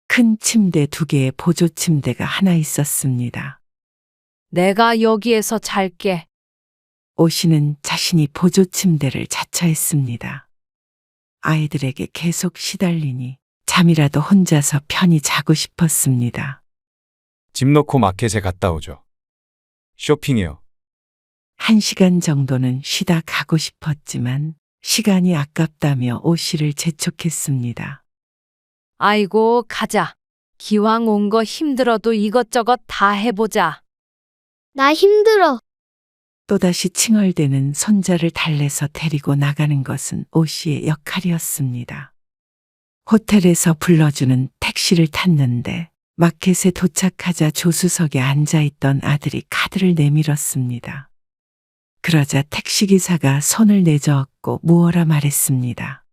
큰 침대 2개에 보조 침대가 하나 있었습니다. 내가 여기에서 잘게. 오씨는 자신이 보조 침대를 자처했습니다. 아이들에게 계속 시달리니 잠이라도 혼자서 편히 자고 싶었습니다. 집 놓고 마켓에 갔다 오죠. 쇼핑이요. 1시간 정도는 쉬다 가고 싶었지만 시간이 아깝다며 오씨를 재촉했습니다. 아이고, 가자. 기왕 온 거 힘들어도 이것저것 다 해보자. 나 힘들어. 또다시 칭얼대는 손자를 달래서 데리고 나가는 것은 오씨의 역할이었습니다. 호텔에서 불러주는 택시를 탔는데 마켓에 도착하자 조수석에 앉아있던 아들이 카드를 내밀었습니다. 그러자 택시기사가 손을 내저었고 무어라 말했습니다.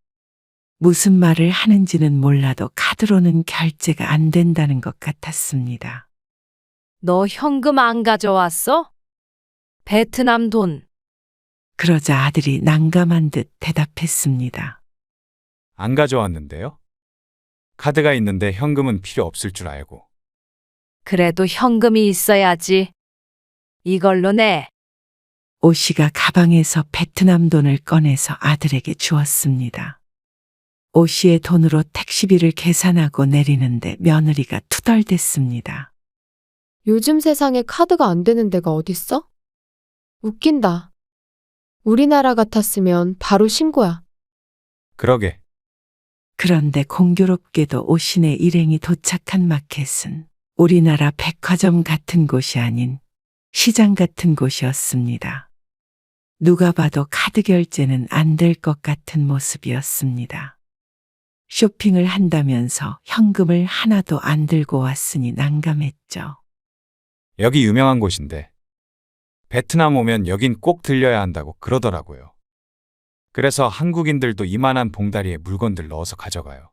무슨 말을 하는지는 몰라도 카드로는 결제가 안 된다는 것 같았습니다. 너 현금 안 가져왔어? 베트남 돈. 그러자 아들이 난감한 듯 대답했습니다. 안 가져왔는데요? 카드가 있는데 현금은 필요 없을 줄 알고. 그래도 현금이 있어야지. 이걸로 내. 오씨가 가방에서 베트남 돈을 꺼내서 아들에게 주었습니다. 오씨의 돈으로 택시비를 계산하고 내리는데 며느리가 투덜댔습니다. 요즘 세상에 카드가 안 되는 데가 어딨어? 웃긴다. 우리나라 같았으면 바로 신고야. 그러게. 그런데 공교롭게도 오신의 일행이 도착한 마켓은 우리나라 백화점 같은 곳이 아닌 시장 같은 곳이었습니다. 누가 봐도 카드 결제는 안 될 것 같은 모습이었습니다. 쇼핑을 한다면서 현금을 하나도 안 들고 왔으니 난감했죠. 여기 유명한 곳인데 베트남 오면 여긴 꼭 들려야 한다고 그러더라고요. 그래서 한국인들도 이만한 봉다리에 물건들 넣어서 가져가요.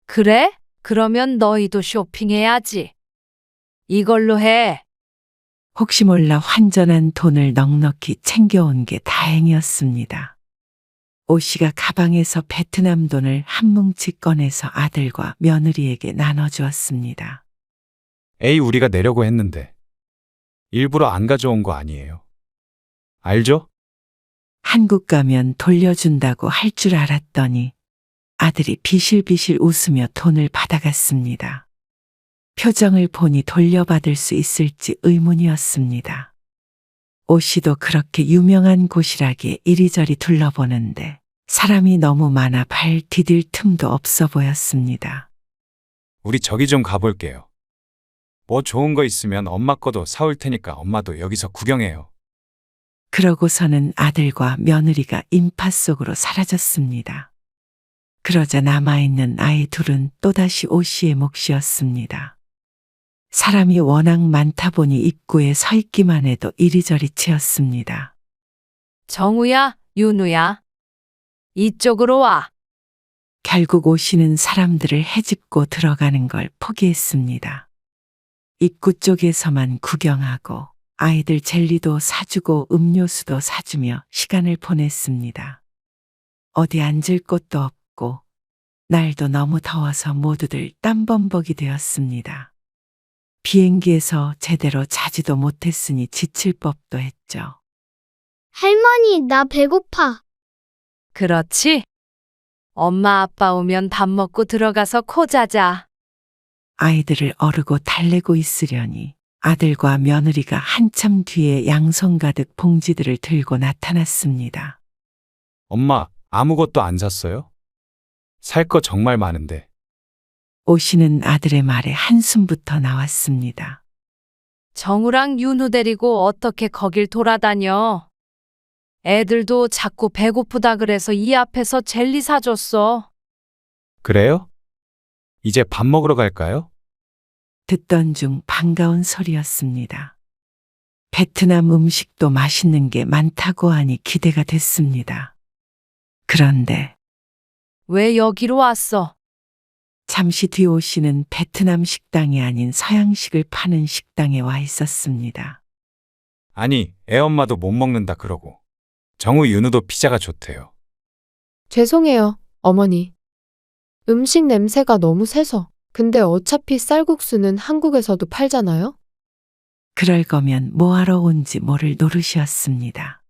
그래? 그러면 너희도 쇼핑해야지. 이걸로 해. 혹시 몰라 환전한 돈을 넉넉히 챙겨온 게 다행이었습니다. 오씨가 가방에서 베트남 돈을 한 뭉치 꺼내서 아들과 며느리에게 나눠주었습니다. 에이, 우리가 내려고 했는데 일부러 안 가져온 거 아니에요. 알죠? 한국 가면 돌려준다고 할 줄 알았더니 아들이 비실비실 웃으며 돈을 받아갔습니다. 표정을 보니 돌려받을 수 있을지 의문이었습니다. 오씨도 그렇게 유명한 곳이라기에 이리저리 둘러보는데 사람이 너무 많아 발 디딜 틈도 없어 보였습니다. 우리 저기 좀 가볼게요. 뭐 좋은 거 있으면 엄마 거도 사올 테니까 엄마도 여기서 구경해요. 그러고서는 아들과 며느리가 인파 속으로 사라졌습니다. 그러자 남아있는 아이 둘은 또다시 오씨의 몫이었습니다. 사람이 워낙 많다 보니 입구에 서 있기만 해도 이리저리 치였습니다. 정우야, 윤우야, 이쪽으로 와. 결국 오시는 사람들을 헤집고 들어가는 걸 포기했습니다. 입구 쪽에서만 구경하고 아이들 젤리도 사주고 음료수도 사주며 시간을 보냈습니다. 어디 앉을 곳도 없고 날도 너무 더워서 모두들 땀범벅이 되었습니다. 비행기에서 제대로 자지도 못했으니 지칠 법도 했죠. 할머니, 나 배고파. 그렇지? 엄마 아빠 오면 밥 먹고 들어가서 코 자자. 아이들을 어르고 달래고 있으려니 아들과 며느리가 한참 뒤에 양손 가득 봉지들을 들고 나타났습니다. 엄마, 아무것도 안 샀어요? 살 거 정말 많은데. 오시는 아들의 말에 한숨부터 나왔습니다. 정우랑 윤우 데리고 어떻게 거길 돌아다녀? 애들도 자꾸 배고프다 그래서 이 앞에서 젤리 사줬어. 그래요? 이제 밥 먹으러 갈까요? 듣던 중 반가운 소리였습니다. 베트남 음식도 맛있는 게 많다고 하니 기대가 됐습니다. 그런데 왜 여기로 왔어? 잠시 뒤 오시는 베트남 식당이 아닌 서양식을 파는 식당에 와 있었습니다. 아니, 애엄마도 못 먹는다 그러고. 정우 윤우도 피자가 좋대요. 죄송해요, 어머니. 음식 냄새가 너무 세서. 근데 어차피 쌀국수는 한국에서도 팔잖아요? 그럴 거면 뭐하러 온지 모를 노릇이었습니다.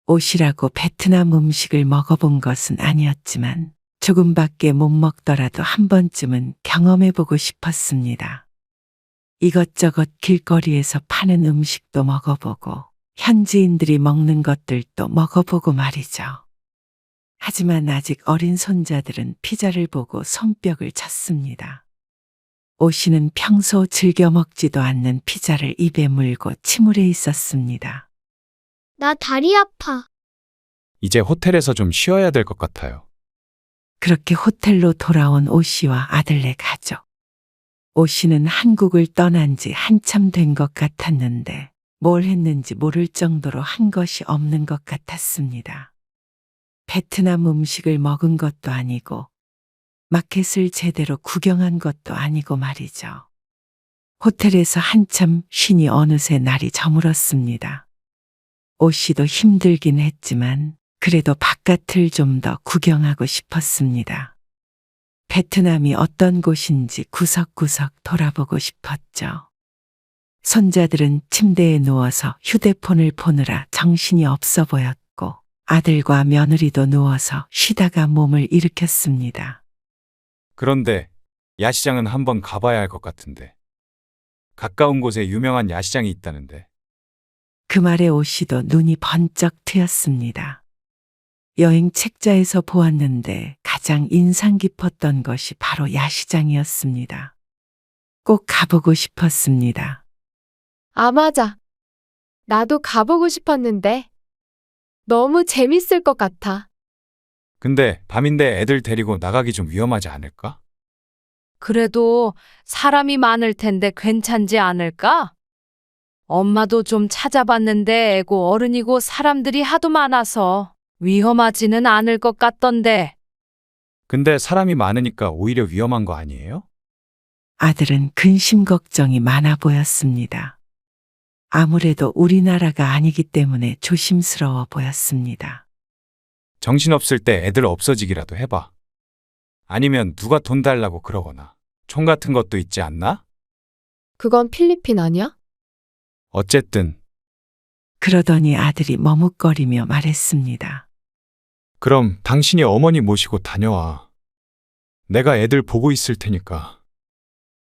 오시라고 베트남 음식을 먹어본 것은 아니었지만 조금밖에 못 먹더라도 한 번쯤은 경험해보고 싶었습니다. 이것저것 길거리에서 파는 음식도 먹어보고 현지인들이 먹는 것들도 먹어보고 말이죠. 하지만 아직 어린 손자들은 피자를 보고 손뼉을 쳤습니다. 오시는 평소 즐겨 먹지도 않는 피자를 입에 물고 침울해 있었습니다. 나 다리 아파. 이제 호텔에서 좀 쉬어야 될 것 같아요. 그렇게 호텔로 돌아온 오씨와 아들네 가족. 오씨는 한국을 떠난 지 한참 된 것 같았는데 뭘 했는지 모를 정도로 한 것이 없는 것 같았습니다. 베트남 음식을 먹은 것도 아니고 마켓을 제대로 구경한 것도 아니고 말이죠. 호텔에서 한참 쉬니 어느새 날이 저물었습니다. 오씨도 힘들긴 했지만 그래도 바깥을 좀 더 구경하고 싶었습니다. 베트남이 어떤 곳인지 구석구석 돌아보고 싶었죠. 손자들은 침대에 누워서 휴대폰을 보느라 정신이 없어 보였고 아들과 며느리도 누워서 쉬다가 몸을 일으켰습니다. 그런데 야시장은 한번 가봐야 할 것 같은데. 가까운 곳에 유명한 야시장이 있다는데. 그 말에 오씨도 눈이 번쩍 트였습니다. 여행 책자에서 보았는데 가장 인상 깊었던 것이 바로 야시장이었습니다. 꼭 가보고 싶었습니다. 아, 맞아. 나도 가보고 싶었는데. 너무 재밌을 것 같아. 근데 밤인데 애들 데리고 나가기 좀 위험하지 않을까? 그래도 사람이 많을 텐데 괜찮지 않을까? 엄마도 좀 찾아봤는데 애고 어른이고 사람들이 하도 많아서 위험하지는 않을 것 같던데. 근데 사람이 많으니까 오히려 위험한 거 아니에요? 아들은 근심 걱정이 많아 보였습니다. 아무래도 우리나라가 아니기 때문에 조심스러워 보였습니다. 정신없을 때 애들 없어지기라도 해봐. 아니면 누가 돈 달라고 그러거나 총 같은 것도 있지 않나? 그건 필리핀 아니야? 어쨌든 그러더니 아들이 머뭇거리며 말했습니다. 그럼 당신이 어머니 모시고 다녀와. 내가 애들 보고 있을 테니까.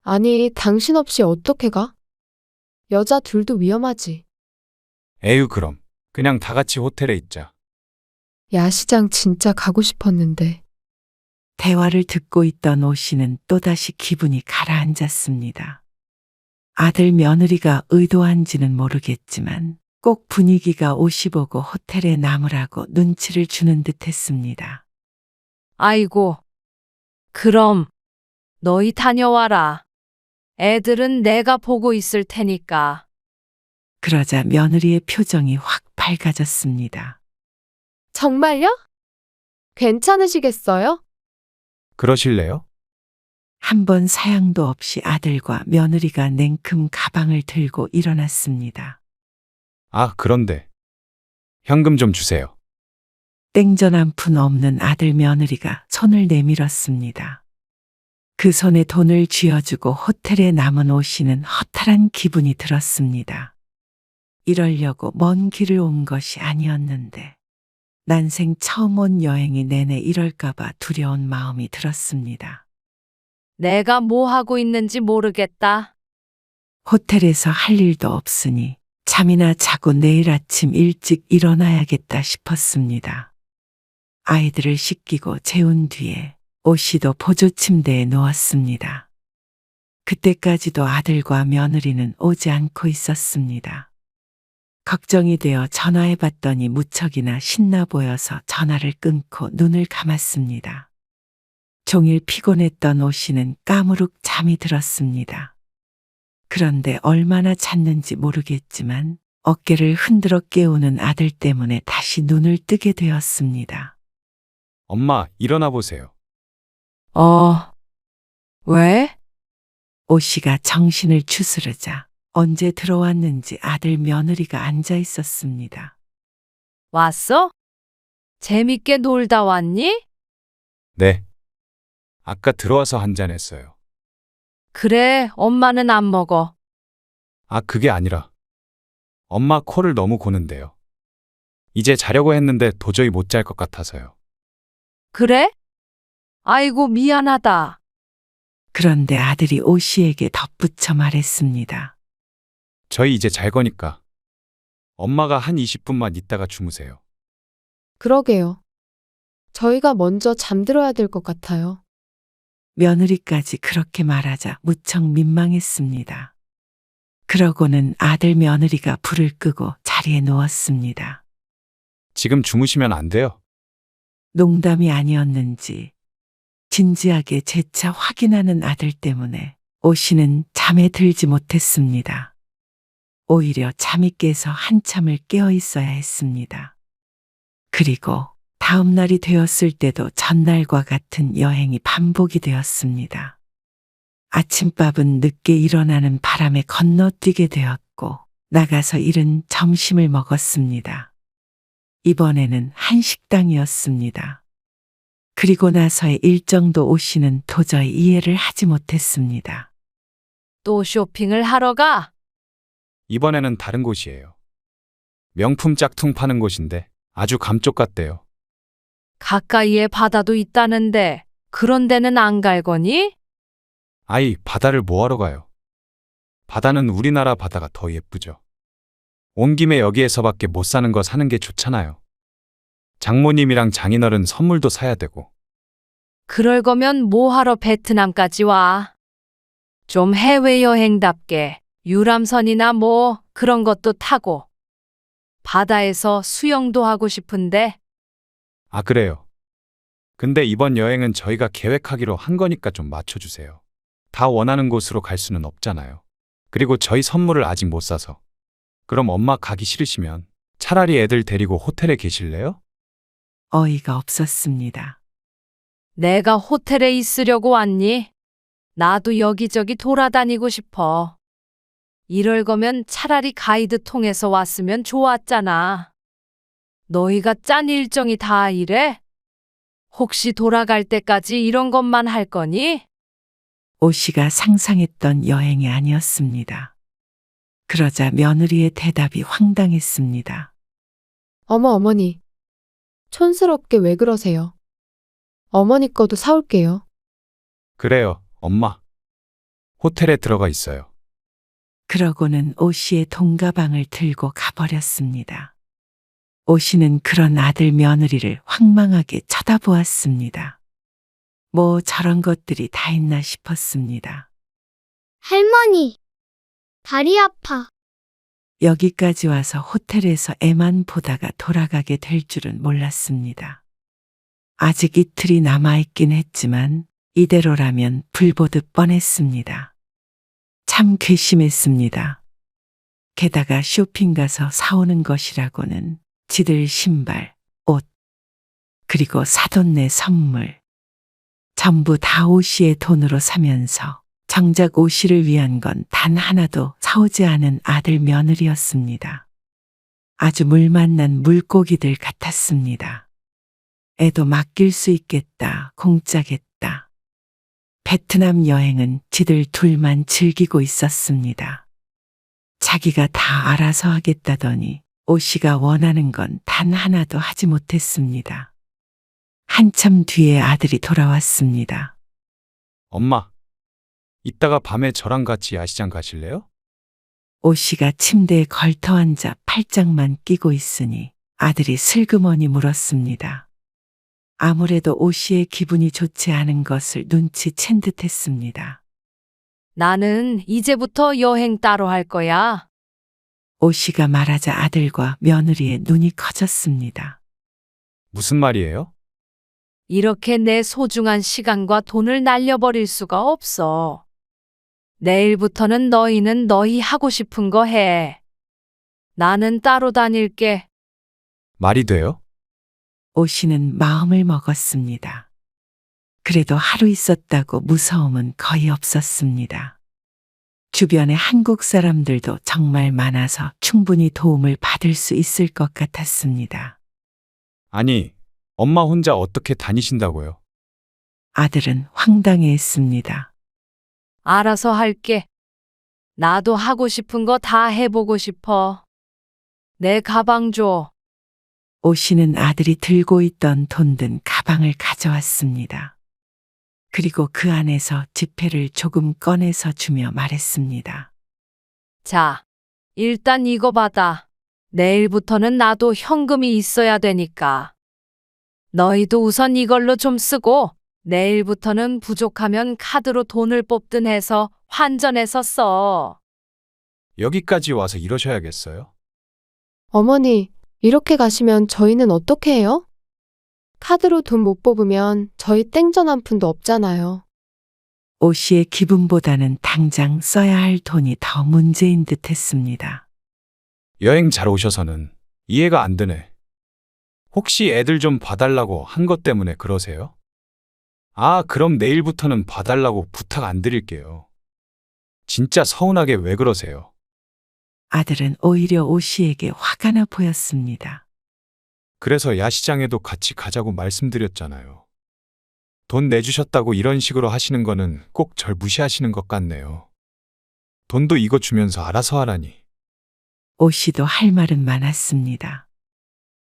아니, 당신 없이 어떻게 가? 여자 둘도 위험하지. 에휴 그럼 그냥 다 같이 호텔에 있자. 야시장 진짜 가고 싶었는데. 대화를 듣고 있던 오씨는 또다시 기분이 가라앉았습니다. 아들 며느리가 의도한지는 모르겠지만 꼭 분위기가 오씨 보고 호텔에 남으라고 눈치를 주는 듯 했습니다. 아이고. 그럼 너희 다녀와라. 애들은 내가 보고 있을 테니까. 그러자 며느리의 표정이 확 밝아졌습니다. 정말요? 괜찮으시겠어요? 그러실래요? 한 번 사양도 없이 아들과 며느리가 냉큼 가방을 들고 일어났습니다. 아, 그런데 현금 좀 주세요. 땡전 한 푼 없는 아들 며느리가 손을 내밀었습니다. 그 손에 돈을 쥐어주고 호텔에 남은 오씨는 허탈한 기분이 들었습니다. 이러려고 먼 길을 온 것이 아니었는데 난생 처음 온 여행이 내내 이럴까봐 두려운 마음이 들었습니다. 내가 뭐 하고 있는지 모르겠다. 호텔에서 할 일도 없으니 잠이나 자고 내일 아침 일찍 일어나야겠다 싶었습니다. 아이들을 씻기고 재운 뒤에 오씨도 보조 침대에 누웠습니다. 그때까지도 아들과 며느리는 오지 않고 있었습니다. 걱정이 되어 전화해 봤더니 무척이나 신나 보여서 전화를 끊고 눈을 감았습니다. 종일 피곤했던 오씨는 까무룩 잠이 들었습니다. 그런데 얼마나 잤는지 모르겠지만 어깨를 흔들어 깨우는 아들 때문에 다시 눈을 뜨게 되었습니다. 엄마, 일어나 보세요. 왜? 오씨가 정신을 추스르자 언제 들어왔는지 아들 며느리가 앉아 있었습니다. 왔어? 재밌게 놀다 왔니? 네. 아까 들어와서 한잔 했어요. 그래, 엄마는 안 먹어. 아, 그게 아니라 엄마 코를 너무 고는데요. 이제 자려고 했는데 도저히 못 잘 것 같아서요. 그래? 아이고, 미안하다. 그런데 아들이 오씨에게 덧붙여 말했습니다. 저희 이제 잘 거니까 엄마가 한 20분만 있다가 주무세요. 그러게요. 저희가 먼저 잠들어야 될 것 같아요. 며느리까지 그렇게 말하자 무척 민망했습니다. 그러고는 아들 며느리가 불을 끄고 자리에 누웠습니다. 지금 주무시면 안 돼요. 농담이 아니었는지 진지하게 재차 확인하는 아들 때문에 오씨는 잠에 들지 못했습니다. 오히려 잠이 깨서 한참을 깨어 있어야 했습니다. 그리고 다음 날이 되었을 때도 전날과 같은 여행이 반복이 되었습니다. 아침밥은 늦게 일어나는 바람에 건너뛰게 되었고 나가서 이른 점심을 먹었습니다. 이번에는 한식당이었습니다. 그리고 나서의 일정도 오씨는 도저히 이해를 하지 못했습니다. 또 쇼핑을 하러 가? 이번에는 다른 곳이에요. 명품 짝퉁 파는 곳인데 아주 감쪽 같대요. 가까이에 바다도 있다는데 그런 데는 안 갈 거니? 아이, 바다를 뭐하러 가요? 바다는 우리나라 바다가 더 예쁘죠. 온 김에 여기에서밖에 못 사는 거 사는 게 좋잖아요. 장모님이랑 장인어른 선물도 사야 되고. 그럴 거면 뭐하러 베트남까지 와? 좀 해외여행답게 유람선이나 뭐 그런 것도 타고 바다에서 수영도 하고 싶은데 아, 그래요. 근데 이번 여행은 저희가 계획하기로 한 거니까 좀 맞춰주세요. 다 원하는 곳으로 갈 수는 없잖아요. 그리고 저희 선물을 아직 못 사서. 그럼 엄마 가기 싫으시면 차라리 애들 데리고 호텔에 계실래요? 어이가 없었습니다. 내가 호텔에 있으려고 왔니? 나도 여기저기 돌아다니고 싶어. 이럴 거면 차라리 가이드 통해서 왔으면 좋았잖아. 너희가 짠 일정이 다 이래? 혹시 돌아갈 때까지 이런 것만 할 거니? 오씨가 상상했던 여행이 아니었습니다. 그러자 며느리의 대답이 황당했습니다. 어머니. 촌스럽게 왜 그러세요? 어머니 거도 사올게요. 그래요, 엄마. 호텔에 들어가 있어요. 그러고는 오씨의 돈가방을 들고 가버렸습니다. 오씨는 그런 아들 며느리를 황망하게 쳐다보았습니다. 뭐 저런 것들이 다 있나 싶었습니다. 할머니, 다리 아파. 여기까지 와서 호텔에서 애만 보다가 돌아가게 될 줄은 몰랐습니다. 아직 이틀이 남아있긴 했지만 이대로라면 불보듯 뻔했습니다. 참 괘씸했습니다. 게다가 쇼핑 가서 사오는 것이라고는 지들 신발, 옷, 그리고 사돈네 선물. 전부 다 오 씨의 돈으로 사면서 정작 오 씨를 위한 건 단 하나도 사오지 않은 아들 며느리였습니다. 아주 물 만난 물고기들 같았습니다. 애도 맡길 수 있겠다, 공짜겠다. 베트남 여행은 지들 둘만 즐기고 있었습니다. 자기가 다 알아서 하겠다더니 오 씨가 원하는 건 단 하나도 하지 못했습니다. 한참 뒤에 아들이 돌아왔습니다. 엄마, 이따가 밤에 저랑 같이 야시장 가실래요? 오 씨가 침대에 걸터 앉아 팔짱만 끼고 있으니 아들이 슬그머니 물었습니다. 아무래도 오 씨의 기분이 좋지 않은 것을 눈치챈 듯했습니다. 나는 이제부터 여행 따로 할 거야. 오 씨가 말하자 아들과 며느리의 눈이 커졌습니다. 무슨 말이에요? 이렇게 내 소중한 시간과 돈을 날려버릴 수가 없어. 내일부터는 너희는 너희 하고 싶은 거 해. 나는 따로 다닐게. 말이 돼요? 오 씨는 마음을 먹었습니다. 그래도 하루 있었다고 무서움은 거의 없었습니다. 주변에 한국 사람들도 정말 많아서 충분히 도움을 받을 수 있을 것 같았습니다. 아니, 엄마 혼자 어떻게 다니신다고요? 아들은 황당해했습니다. 알아서 할게. 나도 하고 싶은 거 다 해보고 싶어. 내 가방 줘. 오 씨는 아들이 들고 있던 돈 든 가방을 가져왔습니다. 그리고 그 안에서 지폐를 조금 꺼내서 주며 말했습니다. 자, 일단 이거 받아. 내일부터는 나도 현금이 있어야 되니까. 너희도 우선 이걸로 좀 쓰고 내일부터는 부족하면 카드로 돈을 뽑든 해서 환전해서 써. 여기까지 와서 이러셔야겠어요? 어머니, 이렇게 가시면 저희는 어떻게 해요? 카드로 돈 못 뽑으면 저희 땡전 한 푼도 없잖아요. 오 씨의 기분보다는 당장 써야 할 돈이 더 문제인 듯 했습니다. 여행 잘 오셔서는 이해가 안 되네. 혹시 애들 좀 봐달라고 한 것 때문에 그러세요? 아, 그럼 내일부터는 봐달라고 부탁 안 드릴게요. 진짜 서운하게 왜 그러세요? 아들은 오히려 오 씨에게 화가 나 보였습니다. 그래서 야시장에도 같이 가자고 말씀드렸잖아요. 돈 내주셨다고 이런 식으로 하시는 거는 꼭 절 무시하시는 것 같네요. 돈도 이거 주면서 알아서 하라니. 오 씨도 할 말은 많았습니다.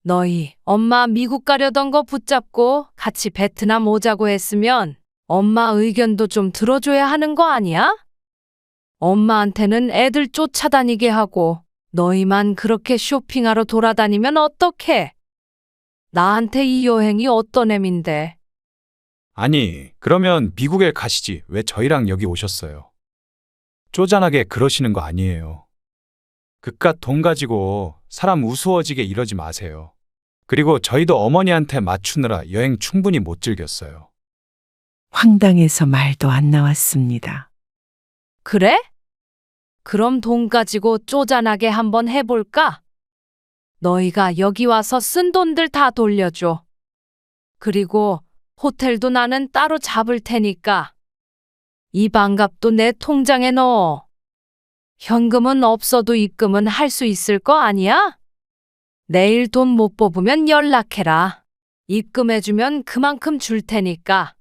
너희 엄마 미국 가려던 거 붙잡고 같이 베트남 오자고 했으면 엄마 의견도 좀 들어줘야 하는 거 아니야? 엄마한테는 애들 쫓아다니게 하고 너희만 그렇게 쇼핑하러 돌아다니면 어떡해? 나한테 이 여행이 어떤 의미인데? 아니, 그러면 미국에 가시지 왜 저희랑 여기 오셨어요? 쪼잔하게 그러시는 거 아니에요. 그깟 돈 가지고 사람 우스워지게 이러지 마세요. 그리고 저희도 어머니한테 맞추느라 여행 충분히 못 즐겼어요. 황당해서 말도 안 나왔습니다. 그래? 그럼 돈 가지고 쪼잔하게 한번 해볼까? 너희가 여기 와서 쓴 돈들 다 돌려줘. 그리고 호텔도 나는 따로 잡을 테니까. 이 반값도 내 통장에 넣어. 현금은 없어도 입금은 할 수 있을 거 아니야? 내일 돈 못 뽑으면 연락해라. 입금해주면 그만큼 줄 테니까.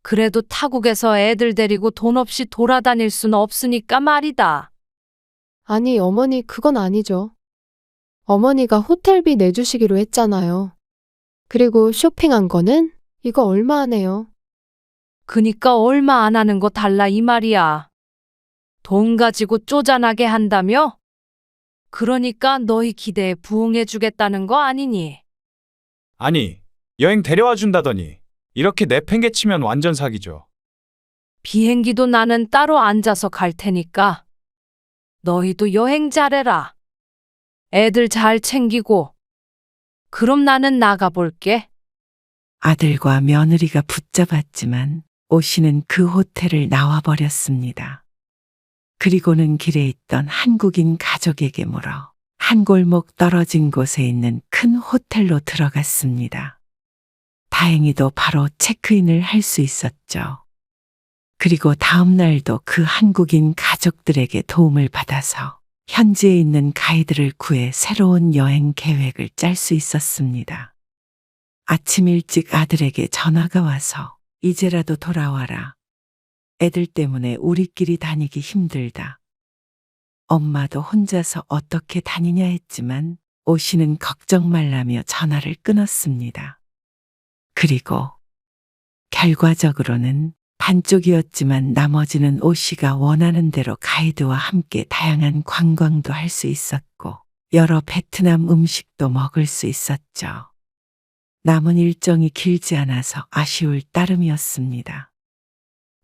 그래도 타국에서 애들 데리고 돈 없이 돌아다닐 순 없으니까 말이다. 아니, 어머니, 그건 아니죠. 어머니가 호텔비 내주시기로 했잖아요. 그리고 쇼핑한 거는 이거 얼마 안 해요. 그니까 얼마 안 하는 거 달라 이 말이야. 돈 가지고 쪼잔하게 한다며? 그러니까 너희 기대에 부응해주겠다는 거 아니니? 아니, 여행 데려와 준다더니 이렇게 내팽개치면 완전 사기죠. 비행기도 나는 따로 앉아서 갈 테니까. 너희도 여행 잘해라. 애들 잘 챙기고. 그럼 나는 나가볼게. 아들과 며느리가 붙잡았지만 오 씨는 그 호텔을 나와버렸습니다. 그리고는 길에 있던 한국인 가족에게 물어 한 골목 떨어진 곳에 있는 큰 호텔로 들어갔습니다. 다행히도 바로 체크인을 할 수 있었죠. 그리고 다음 날도 그 한국인 가족들에게 도움을 받아서 현지에 있는 가이드를 구해 새로운 여행 계획을 짤 수 있었습니다. 아침 일찍 아들에게 전화가 와서 이제라도 돌아와라. 애들 때문에 우리끼리 다니기 힘들다. 엄마도 혼자서 어떻게 다니냐 했지만 오씨는 걱정 말라며 전화를 끊었습니다. 그리고 결과적으로는 반쪽이었지만 나머지는 오씨가 원하는 대로 가이드와 함께 다양한 관광도 할 수 있었고 여러 베트남 음식도 먹을 수 있었죠. 남은 일정이 길지 않아서 아쉬울 따름이었습니다.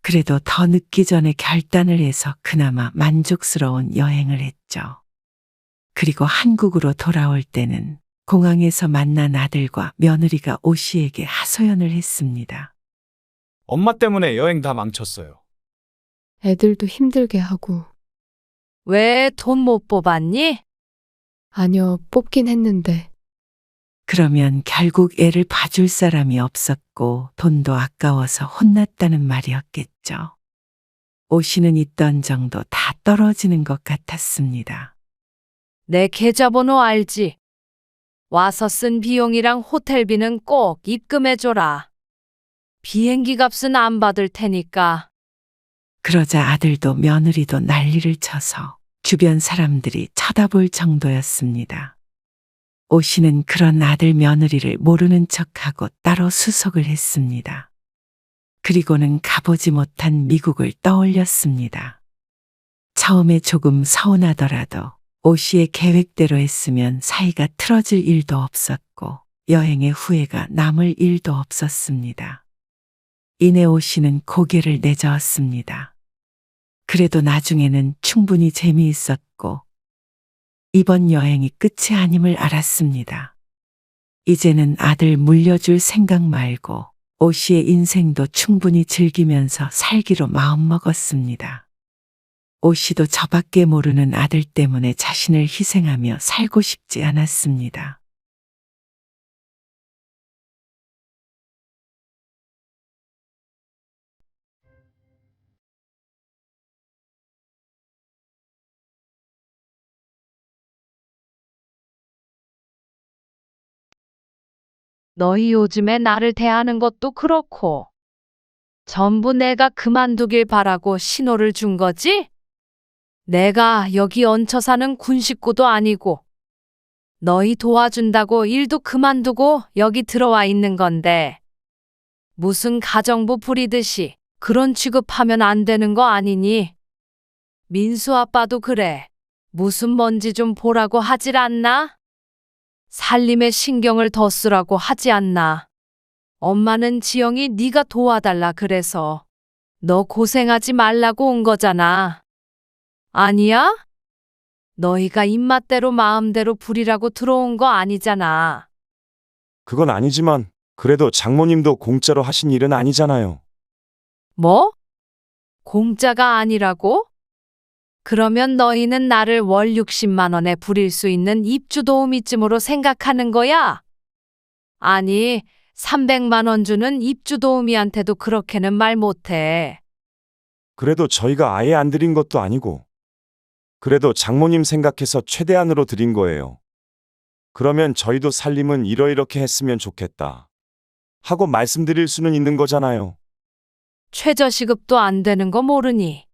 그래도 더 늦기 전에 결단을 해서 그나마 만족스러운 여행을 했죠. 그리고 한국으로 돌아올 때는 공항에서 만난 아들과 며느리가 오씨에게 하소연을 했습니다. 엄마 때문에 여행 다 망쳤어요. 애들도 힘들게 하고. 왜 돈 못 뽑았니? 아니요, 뽑긴 했는데. 그러면 결국 애를 봐줄 사람이 없었고 돈도 아까워서 혼났다는 말이었겠죠. 오씨는 있던 정도 다 떨어지는 것 같았습니다. 내 계좌번호 알지? 와서 쓴 비용이랑 호텔비는 꼭 입금해줘라. 비행기 값은 안 받을 테니까. 그러자 아들도 며느리도 난리를 쳐서 주변 사람들이 쳐다볼 정도였습니다. 오씨는 그런 아들 며느리를 모르는 척하고 따로 수속을 했습니다. 그리고는 가보지 못한 미국을 떠올렸습니다. 처음에 조금 서운하더라도 오씨의 계획대로 했으면 사이가 틀어질 일도 없었고 여행의 후회가 남을 일도 없었습니다. 이내 오씨는 고개를 내저었습니다. 그래도 나중에는 충분히 재미있었고 이번 여행이 끝이 아님을 알았습니다. 이제는 아들 물려줄 생각 말고 오씨의 인생도 충분히 즐기면서 살기로 마음먹었습니다. 오씨도 저밖에 모르는 아들 때문에 자신을 희생하며 살고 싶지 않았습니다. 너희 요즘에 나를 대하는 것도 그렇고 전부 내가 그만두길 바라고 신호를 준 거지? 내가 여기 얹혀 사는 군 식구도 아니고 너희 도와준다고 일도 그만두고 여기 들어와 있는 건데 무슨 가정부 부리듯이 그런 취급하면 안 되는 거 아니니? 민수 아빠도 그래. 무슨 뭔지 좀 보라고 하질 않나? 살림에 신경을 더 쓰라고 하지 않나? 엄마는 지영이 네가 도와달라 그래서 너 고생하지 말라고 온 거잖아. 아니야? 너희가 입맛대로 마음대로 부리라고 들어온 거 아니잖아. 그건 아니지만 그래도 장모님도 공짜로 하신 일은 아니잖아요. 뭐? 공짜가 아니라고? 그러면 너희는 나를 월 60만 원에 부릴 수 있는 입주 도우미쯤으로 생각하는 거야? 아니, 300만 원 주는 입주 도우미한테도 그렇게는 말 못해. 그래도 저희가 아예 안 드린 것도 아니고. 그래도 장모님 생각해서 최대한으로 드린 거예요. 그러면 저희도 살림은 이러이렇게 했으면 좋겠다 하고 말씀드릴 수는 있는 거잖아요. 최저시급도 안 되는 거 모르니?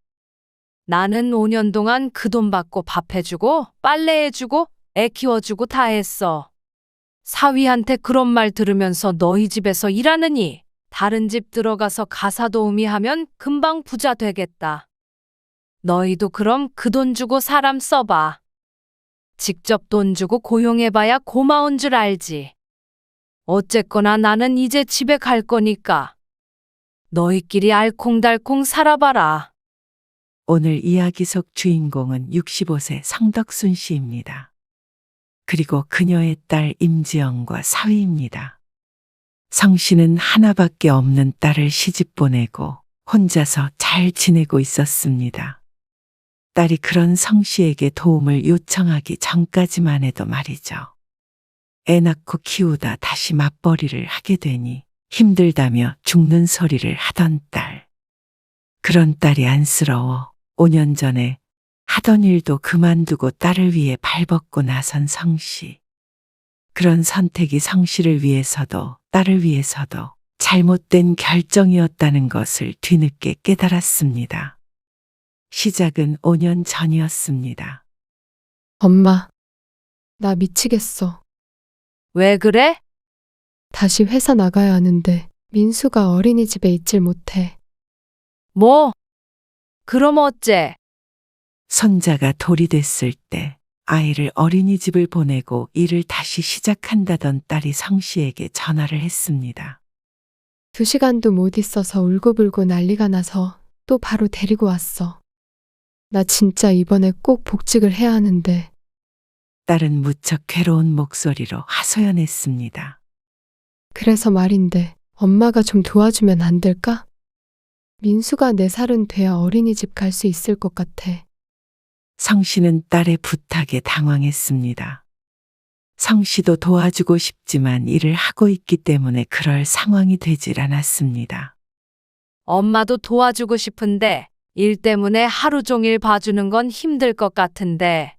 나는 5년 동안 그 돈 받고 밥 해주고 빨래해주고 애 키워주고 다 했어. 사위한테 그런 말 들으면서 너희 집에서 일하느니 다른 집 들어가서 가사 도우미 하면 금방 부자 되겠다. 너희도 그럼 그 돈 주고 사람 써봐. 직접 돈 주고 고용해봐야 고마운 줄 알지. 어쨌거나 나는 이제 집에 갈 거니까 너희끼리 알콩달콩 살아봐라. 오늘 이야기 속 주인공은 65세 성덕순 씨입니다. 그리고 그녀의 딸 임지영과 사위입니다. 성 씨는 하나밖에 없는 딸을 시집 보내고 혼자서 잘 지내고 있었습니다. 딸이 그런 성 씨에게 도움을 요청하기 전까지만 해도 말이죠. 애 낳고 키우다 다시 맞벌이를 하게 되니 힘들다며 죽는 소리를 하던 딸. 그런 딸이 안쓰러워 5년 전에 하던 일도 그만두고 딸을 위해 발벗고 나선 성씨. 그런 선택이 성씨를 위해서도 딸을 위해서도 잘못된 결정이었다는 것을 뒤늦게 깨달았습니다. 시작은 5년 전이었습니다. 엄마, 나 미치겠어. 왜 그래? 다시 회사 나가야 하는데 민수가 어린이집에 있질 못해. 뭐? 그럼 어째? 손자가 돌이 됐을 때 아이를 어린이집을 보내고 일을 다시 시작한다던 딸이 성씨에게 전화를 했습니다. 2시간도 못 있어서 울고불고 난리가 나서 또 바로 데리고 왔어. 나 진짜 이번에 꼭 복직을 해야 하는데. 딸은 무척 괴로운 목소리로 하소연했습니다. 그래서 말인데 엄마가 좀 도와주면 안 될까? 민수가 4살은 돼야 어린이집 갈 수 있을 것 같아. 성씨는 딸의 부탁에 당황했습니다. 성씨도 도와주고 싶지만 일을 하고 있기 때문에 그럴 상황이 되질 않았습니다. 엄마도 도와주고 싶은데 일 때문에 하루 종일 봐주는 건 힘들 것 같은데.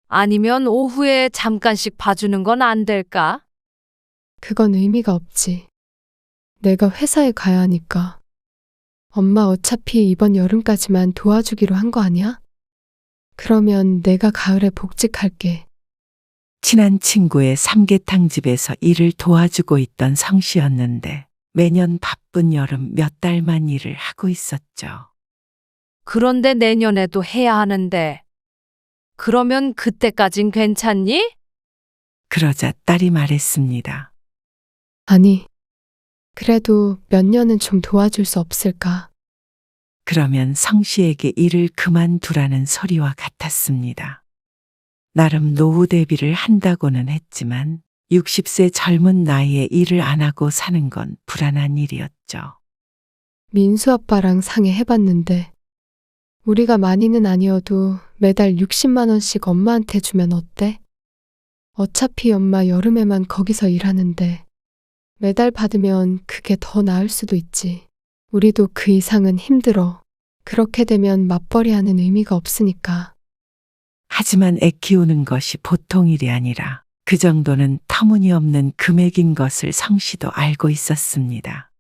아니면 오후에 잠깐씩 봐주는 건 안 될까? 그건 의미가 없지. 내가 회사에 가야 하니까. 엄마 어차피 이번 여름까지만 도와주기로 한 거 아니야? 그러면 내가 가을에 복직할게. 친한 친구의 삼계탕 집에서 일을 도와주고 있던 성씨였는데 매년 바쁜 여름 몇 달만 일을 하고 있었죠. 그런데 내년에도 해야 하는데. 그러면 그때까진 괜찮니? 그러자 딸이 말했습니다. 아니, 그래도 몇 년은 좀 도와줄 수 없을까? 그러면 성씨에게 일을 그만두라는 소리와 같았습니다. 나름 노후 대비를 한다고는 했지만 60세 젊은 나이에 일을 안 하고 사는 건 불안한 일이었죠. 민수 아빠랑 상의해봤는데 우리가 많이는 아니어도 매달 60만 원씩 엄마한테 주면 어때? 어차피 엄마 여름에만 거기서 일하는데 매달 받으면 그게 더 나을 수도 있지. 우리도 그 이상은 힘들어. 그렇게 되면 맞벌이하는 의미가 없으니까. 하지만 애 키우는 것이 보통 일이 아니라 그 정도는 터무니없는 금액인 것을 성씨도 알고 있었습니다.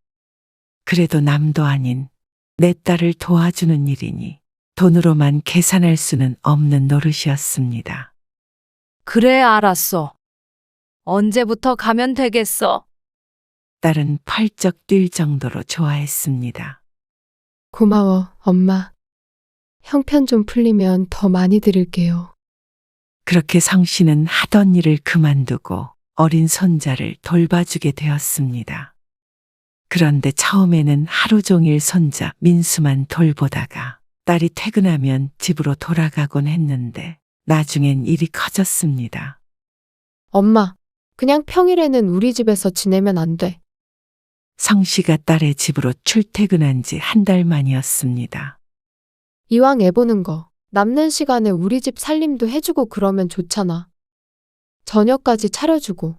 그래도 남도 아닌 내 딸을 도와주는 일이니 돈으로만 계산할 수는 없는 노릇이었습니다. 그래, 알았어. 언제부터 가면 되겠어? 딸은 펄쩍 뛸 정도로 좋아했습니다. 고마워, 엄마. 형편 좀 풀리면 더 많이 드릴게요. 그렇게 성씨는 하던 일을 그만두고 어린 손자를 돌봐주게 되었습니다. 그런데 처음에는 하루 종일 손자 민수만 돌보다가 딸이 퇴근하면 집으로 돌아가곤 했는데 나중엔 일이 커졌습니다. 엄마, 그냥 평일에는 우리 집에서 지내면 안 돼. 성씨가 딸의 집으로 출퇴근한 지 한 달 만이었습니다. 이왕 애 보는 거, 남는 시간에 우리 집 살림도 해주고 그러면 좋잖아. 저녁까지 차려주고.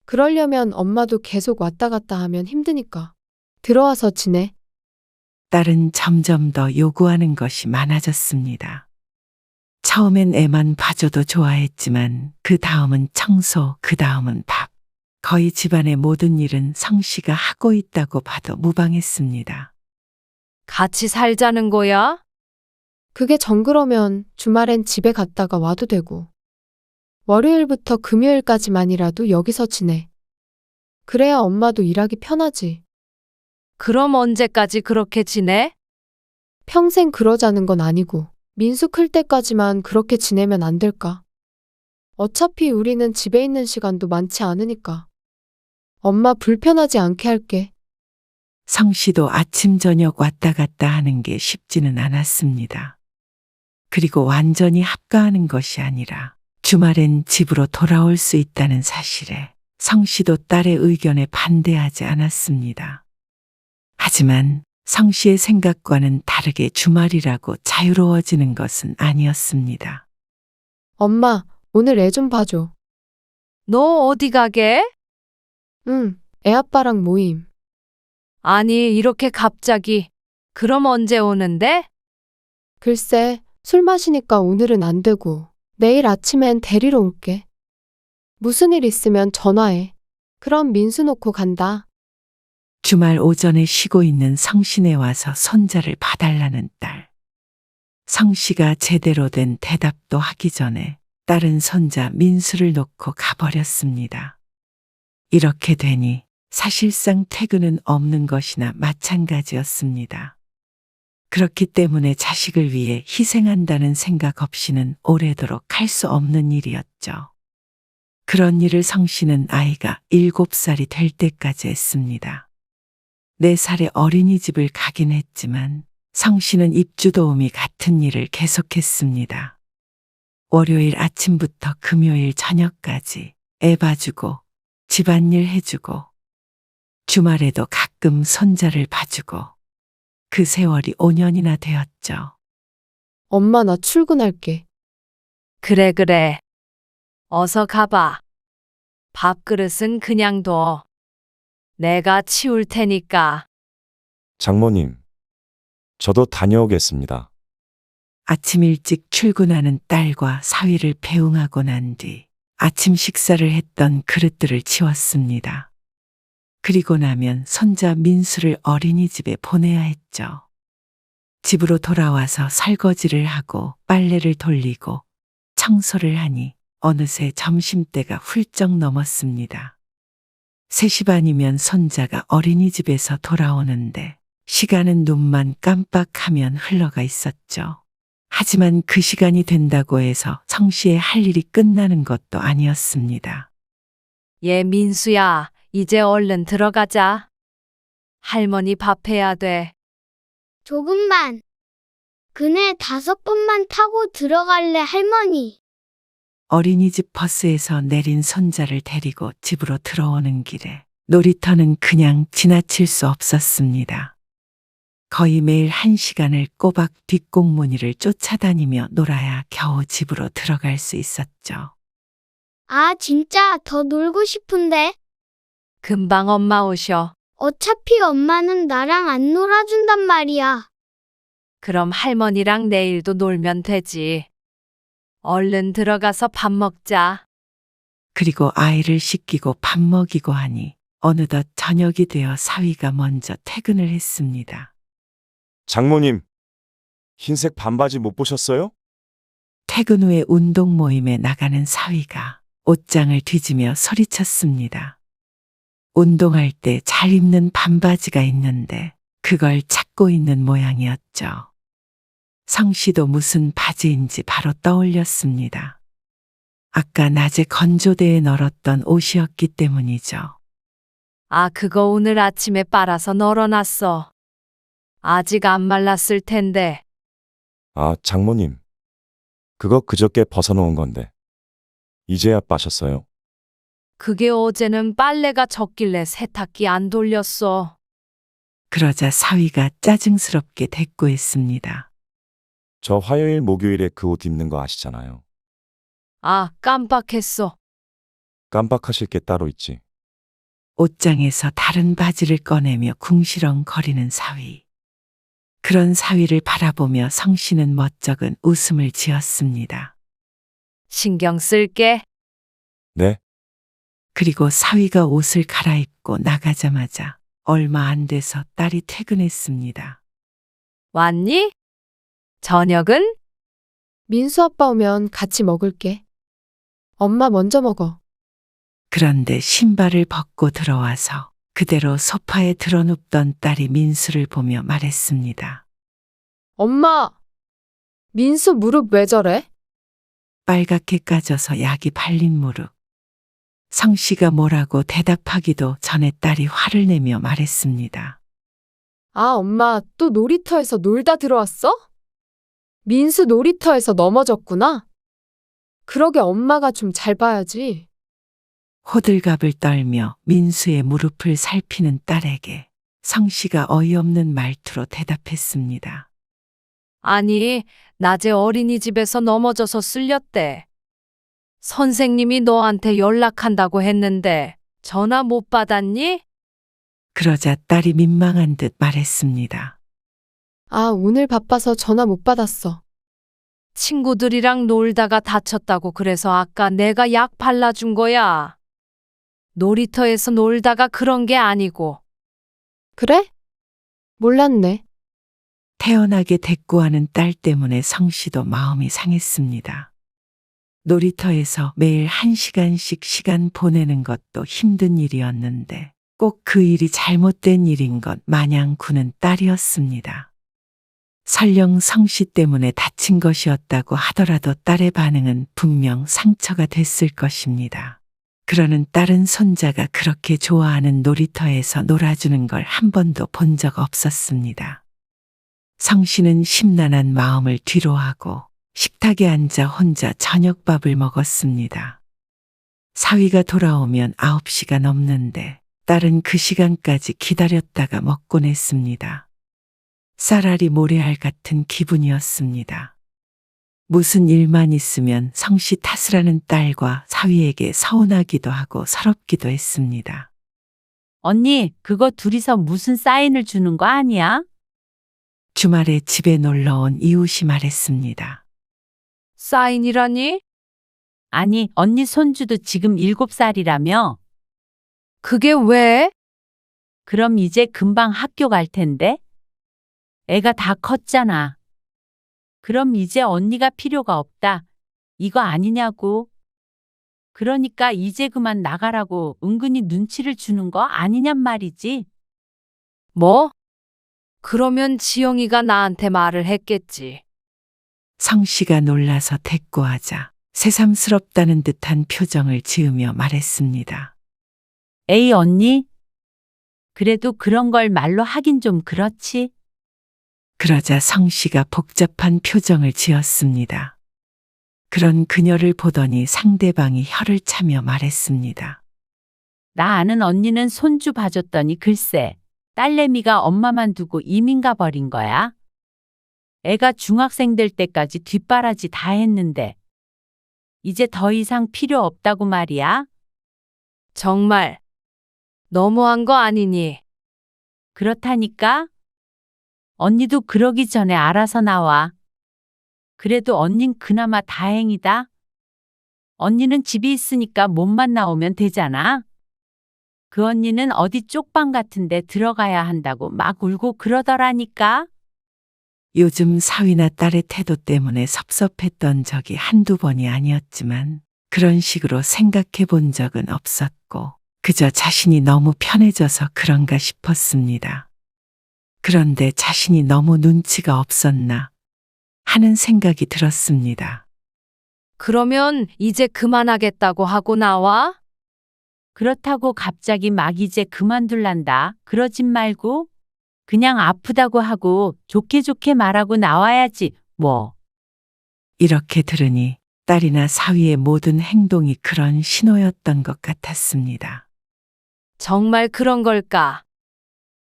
그러려면 엄마도 계속 왔다 갔다 하면 힘드니까. 들어와서 지내. 딸은 점점 더 요구하는 것이 많아졌습니다. 처음엔 애만 봐줘도 좋아했지만 그 다음은 청소, 그 다음은 밥. 거의 집안의 모든 일은 성씨가 하고 있다고 봐도 무방했습니다. 같이 살자는 거야? 그게 정그러면 주말엔 집에 갔다가 와도 되고. 월요일부터 금요일까지만이라도 여기서 지내. 그래야 엄마도 일하기 편하지. 그럼 언제까지 그렇게 지내? 평생 그러자는 건 아니고 민수 클 때까지만 그렇게 지내면 안 될까? 어차피 우리는 집에 있는 시간도 많지 않으니까. 엄마 불편하지 않게 할게. 성씨도 아침 저녁 왔다 갔다 하는 게 쉽지는 않았습니다. 그리고 완전히 합가하는 것이 아니라 주말엔 집으로 돌아올 수 있다는 사실에 성씨도 딸의 의견에 반대하지 않았습니다. 하지만 성씨의 생각과는 다르게 주말이라고 자유로워지는 것은 아니었습니다. 엄마, 오늘 애 좀 봐줘. 너 어디 가게? 응, 애아빠랑 모임. 아니, 이렇게 갑자기. 그럼 언제 오는데? 글쎄, 술 마시니까 오늘은 안 되고, 내일 아침엔 데리러 올게. 무슨 일 있으면 전화해. 그럼 민수 놓고 간다. 주말 오전에 쉬고 있는 성신에 와서 손자를 봐달라는 딸. 성씨가 제대로 된 대답도 하기 전에 딸은 손자 민수를 놓고 가버렸습니다. 이렇게 되니 사실상 퇴근은 없는 것이나 마찬가지였습니다. 그렇기 때문에 자식을 위해 희생한다는 생각 없이는 오래도록 할 수 없는 일이었죠. 그런 일을 성씨는 아이가 7살이 될 때까지 했습니다. 4살에 어린이집을 가긴 했지만 성씨는 입주 도우미 같은 일을 계속했습니다. 월요일 아침부터 금요일 저녁까지 애 봐주고 집안일 해주고 주말에도 가끔 손자를 봐주고 그 세월이 5년이나 되었죠. 엄마, 나 출근할게. 그래, 그래. 어서 가봐. 밥그릇은 그냥 둬. 내가 치울 테니까. 장모님, 저도 다녀오겠습니다. 아침 일찍 출근하는 딸과 사위를 배웅하고 난 뒤 아침 식사를 했던 그릇들을 치웠습니다. 그리고 나면 손자 민수를 어린이집에 보내야 했죠. 집으로 돌아와서 설거지를 하고 빨래를 돌리고 청소를 하니 어느새 점심때가 훌쩍 넘었습니다. 3시 반이면 손자가 어린이집에서 돌아오는데 시간은 눈만 깜빡하면 흘러가 있었죠. 하지만 그 시간이 된다고 해서 성씨의 할 일이 끝나는 것도 아니었습니다. 얘 민수야, 이제 얼른 들어가자. 할머니 밥해야 돼. 조금만. 그네 5번만 타고 들어갈래, 할머니. 어린이집 버스에서 내린 손자를 데리고 집으로 들어오는 길에 놀이터는 그냥 지나칠 수 없었습니다. 거의 매일 1시간을 꼬박 뒷공무니를 쫓아다니며 놀아야 겨우 집으로 들어갈 수 있었죠. 아, 진짜 더 놀고 싶은데. 금방 엄마 오셔. 어차피 엄마는 나랑 안 놀아준단 말이야. 그럼 할머니랑 내일도 놀면 되지. 얼른 들어가서 밥 먹자. 그리고 아이를 씻기고 밥 먹이고 하니 어느덧 저녁이 되어 사위가 먼저 퇴근을 했습니다. 장모님, 흰색 반바지 못 보셨어요? 퇴근 후에 운동 모임에 나가는 사위가 옷장을 뒤지며 소리쳤습니다. 운동할 때 잘 입는 반바지가 있는데 그걸 찾고 있는 모양이었죠. 성씨도 무슨 바지인지 바로 떠올렸습니다. 아까 낮에 건조대에 널었던 옷이었기 때문이죠. 아, 그거 오늘 아침에 빨아서 널어놨어. 아직 안 말랐을 텐데. 아, 장모님. 그거 그저께 벗어놓은 건데. 이제야 빠셨어요. 그게 어제는 빨래가 젖길래 세탁기 안 돌렸어. 그러자 사위가 짜증스럽게 대꾸했습니다. 저 화요일, 목요일에 그 옷 입는 거 아시잖아요. 아, 깜빡했어. 깜빡하실 게 따로 있지. 옷장에서 다른 바지를 꺼내며 궁시렁거리는 사위. 그런 사위를 바라보며 성씨는 멋쩍은 웃음을 지었습니다. 신경 쓸게. 네, 그리고 사위가 옷을 갈아입고 나가자마자 얼마 안 돼서 딸이 퇴근했습니다. 왔니? 저녁은? 민수 아빠 오면 같이 먹을게. 엄마 먼저 먹어. 그런데 신발을 벗고 들어와서 그대로 소파에 드러눕던 딸이 민수를 보며 말했습니다. 엄마! 민수 무릎 왜 저래? 빨갛게 까져서 약이 발린 무릎. 성씨가 뭐라고 대답하기도 전에 딸이 화를 내며 말했습니다. 아, 엄마 또 놀이터에서 놀다 들어왔어? 민수 놀이터에서 넘어졌구나. 그러게 엄마가 좀 잘 봐야지. 호들갑을 떨며 민수의 무릎을 살피는 딸에게 성씨가 어이없는 말투로 대답했습니다. 아니, 낮에 어린이집에서 넘어져서 쓸렸대. 선생님이 너한테 연락한다고 했는데 전화 못 받았니? 그러자 딸이 민망한 듯 말했습니다. 아, 오늘 바빠서 전화 못 받았어. 친구들이랑 놀다가 다쳤다고 그래서 아까 내가 약 발라준 거야. 놀이터에서 놀다가 그런 게 아니고. 그래? 몰랐네. 태연하게 대꾸하는 딸 때문에 성씨도 마음이 상했습니다. 놀이터에서 매일 1시간씩 시간 보내는 것도 힘든 일이었는데 꼭 그 일이 잘못된 일인 것 마냥 구는 딸이었습니다. 설령 성씨 때문에 다친 것이었다고 하더라도 딸의 반응은 분명 상처가 됐을 것입니다. 그러는 딸은 손자가 그렇게 좋아하는 놀이터에서 놀아주는 걸 한 번도 본 적 없었습니다. 성씨는 심란한 마음을 뒤로하고 식탁에 앉아 혼자 저녁밥을 먹었습니다. 사위가 돌아오면 9시가 넘는데 딸은 그 시간까지 기다렸다가 먹곤 했습니다. 쌀알이 모래알 같은 기분이었습니다. 무슨 일만 있으면 성씨 탓을 하는 딸과 사위에게 서운하기도 하고 서럽기도 했습니다. 언니, 그거 둘이서 무슨 사인을 주는 거 아니야? 주말에 집에 놀러온 이웃이 말했습니다. 사인이라니? 아니, 언니 손주도 지금 7살이라며? 그게 왜? 그럼 이제 금방 학교 갈 텐데? 애가 다 컸잖아. 그럼 이제 언니가 필요가 없다. 이거 아니냐고. 그러니까 이제 그만 나가라고 은근히 눈치를 주는 거 아니냔 말이지. 뭐? 그러면 지영이가 나한테 말을 했겠지. 성씨가 놀라서 대꾸하자 새삼스럽다는 듯한 표정을 지으며 말했습니다. 에이, 언니. 그래도 그런 걸 말로 하긴 좀 그렇지. 그러자 성씨가 복잡한 표정을 지었습니다. 그런 그녀를 보더니 상대방이 혀를 차며 말했습니다. 나 아는 언니는 손주 봐줬더니 글쎄, 딸내미가 엄마만 두고 이민 가버린 거야. 애가 중학생 될 때까지 뒷바라지 다 했는데 이제 더 이상 필요 없다고 말이야. 정말 너무한 거 아니니? 그렇다니까? 언니도 그러기 전에 알아서 나와. 그래도 언닌 그나마 다행이다. 언니는 집이 있으니까 몸만 나오면 되잖아. 그 언니는 어디 쪽방 같은 데 들어가야 한다고 막 울고 그러더라니까. 요즘 사위나 딸의 태도 때문에 섭섭했던 적이 한두 번이 아니었지만 그런 식으로 생각해 본 적은 없었고 그저 자신이 너무 편해져서 그런가 싶었습니다. 그런데 자신이 너무 눈치가 없었나 하는 생각이 들었습니다. 그러면 이제 그만하겠다고 하고 나와? 그렇다고 갑자기 막 이제 그만둘란다. 그러진 말고 그냥 아프다고 하고 좋게 좋게 말하고 나와야지 뭐. 이렇게 들으니 딸이나 사위의 모든 행동이 그런 신호였던 것 같았습니다. 정말 그런 걸까?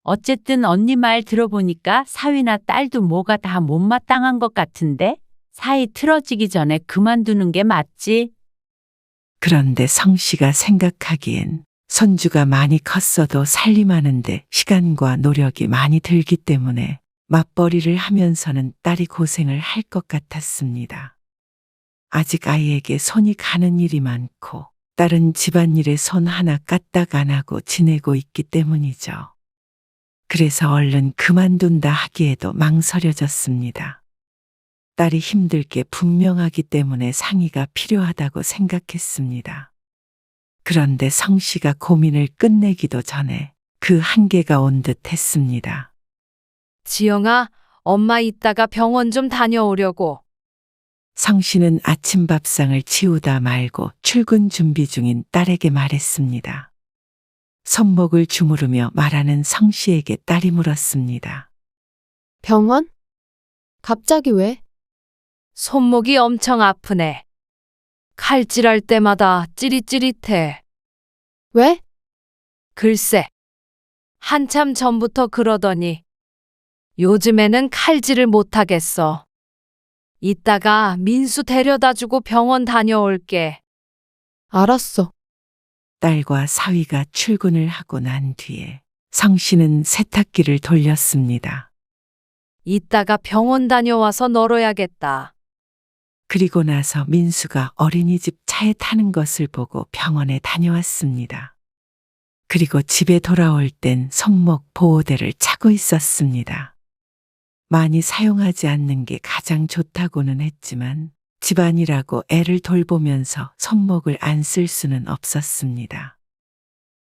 어쨌든 언니 말 들어보니까 사위나 딸도 뭐가 다 못마땅한 것 같은데 사이 틀어지기 전에 그만두는 게 맞지? 그런데 성씨가 생각하기엔 손주가 많이 컸어도 살림하는데 시간과 노력이 많이 들기 때문에 맞벌이를 하면서는 딸이 고생을 할 것 같았습니다. 아직 아이에게 손이 가는 일이 많고 딸은 집안일에 손 하나 까딱 안 하고 지내고 있기 때문이죠. 그래서 얼른 그만둔다 하기에도 망설여졌습니다. 딸이 힘들 게 분명하기 때문에 상의가 필요하다고 생각했습니다. 그런데 성씨가 고민을 끝내기도 전에 그 한계가 온 듯 했습니다. 지영아, 엄마 이따가 병원 좀 다녀오려고. 성씨는 아침 밥상을 치우다 말고 출근 준비 중인 딸에게 말했습니다. 손목을 주무르며 말하는 성씨에게 딸이 물었습니다. 병원? 갑자기 왜? 손목이 엄청 아프네. 칼질할 때마다 찌릿찌릿해. 왜? 글쎄, 한참 전부터 그러더니 요즘에는 칼질을 못하겠어. 이따가 민수 데려다주고 병원 다녀올게. 알았어. 딸과 사위가 출근을 하고 난 뒤에 성 씨는 세탁기를 돌렸습니다. 이따가 병원 다녀와서 널어야겠다. 그리고 나서 민수가 어린이집 차에 타는 것을 보고 병원에 다녀왔습니다. 그리고 집에 돌아올 땐 손목 보호대를 차고 있었습니다. 많이 사용하지 않는 게 가장 좋다고는 했지만 집안이라고 애를 돌보면서 손목을 안 쓸 수는 없었습니다.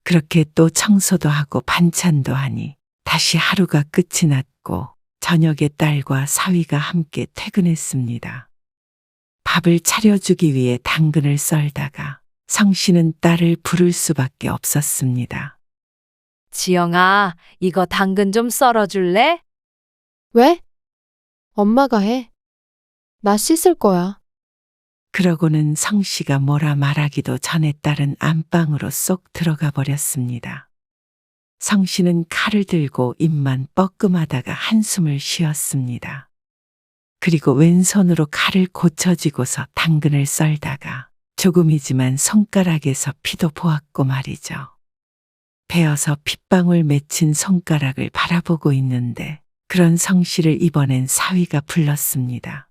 그렇게 또 청소도 하고 반찬도 하니 다시 하루가 끝이 났고 저녁에 딸과 사위가 함께 퇴근했습니다. 밥을 차려주기 위해 당근을 썰다가 성 씨는 딸을 부를 수밖에 없었습니다. 지영아, 이거 당근 좀 썰어줄래? 왜? 엄마가 해. 나 씻을 거야. 그러고는 성 씨가 뭐라 말하기도 전에 딸은 안방으로 쏙 들어가 버렸습니다. 성 씨는 칼을 들고 입만 뻐끔하다가 한숨을 쉬었습니다. 그리고 왼손으로 칼을 고쳐쥐고서 당근을 썰다가 조금이지만 손가락에서 피도 보았고 말이죠. 베어서 핏방울 맺힌 손가락을 바라보고 있는데 그런 성 씨를 이번엔 사위가 불렀습니다.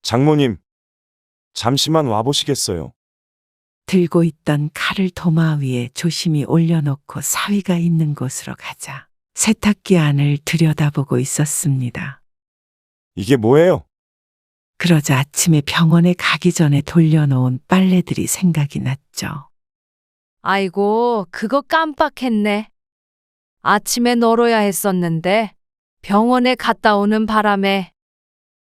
장모님, 잠시만 와보시겠어요? 들고 있던 칼을 도마 위에 조심히 올려놓고 사위가 있는 곳으로 가자 세탁기 안을 들여다보고 있었습니다. 이게 뭐예요? 그러자 아침에 병원에 가기 전에 돌려놓은 빨래들이 생각이 났죠. 아이고, 그거 깜빡했네. 아침에 널어야 했었는데 병원에 갔다 오는 바람에.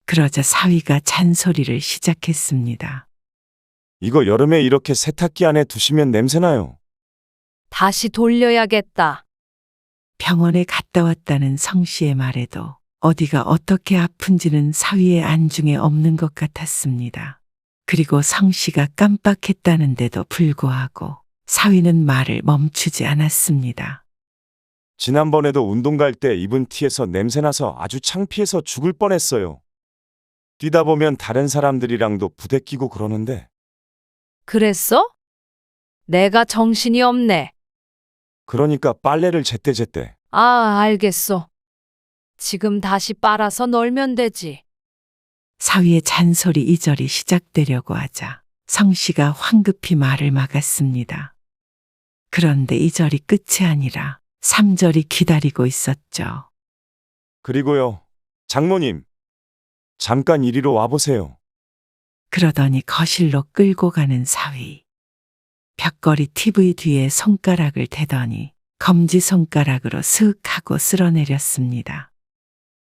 그러자 사위가 잔소리를 시작했습니다. 이거 여름에 이렇게 세탁기 안에 두시면 냄새나요. 다시 돌려야겠다. 병원에 갔다 왔다는 성 씨의 말에도 어디가 어떻게 아픈지는 사위의 안중에 없는 것 같았습니다. 그리고 성 씨가 깜빡했다는데도 불구하고 사위는 말을 멈추지 않았습니다. 지난번에도 운동 갈 때 입은 티에서 냄새나서 아주 창피해서 죽을 뻔했어요. 뛰다 보면 다른 사람들이랑도 부대끼고 그러는데 그랬어? 내가 정신이 없네. 그러니까 빨래를 제때제때. 아, 알겠어. 지금 다시 빨아서 널면 되지. 사위의 잔소리 2절이 시작되려고 하자 성 씨가 황급히 말을 막았습니다. 그런데 2절이 끝이 아니라 3절이 기다리고 있었죠. 그리고요, 장모님, 잠깐 이리로 와보세요. 그러더니 거실로 끌고 가는 사위. 벽걸이 TV 뒤에 손가락을 대더니 검지손가락으로 슥 하고 쓸어내렸습니다.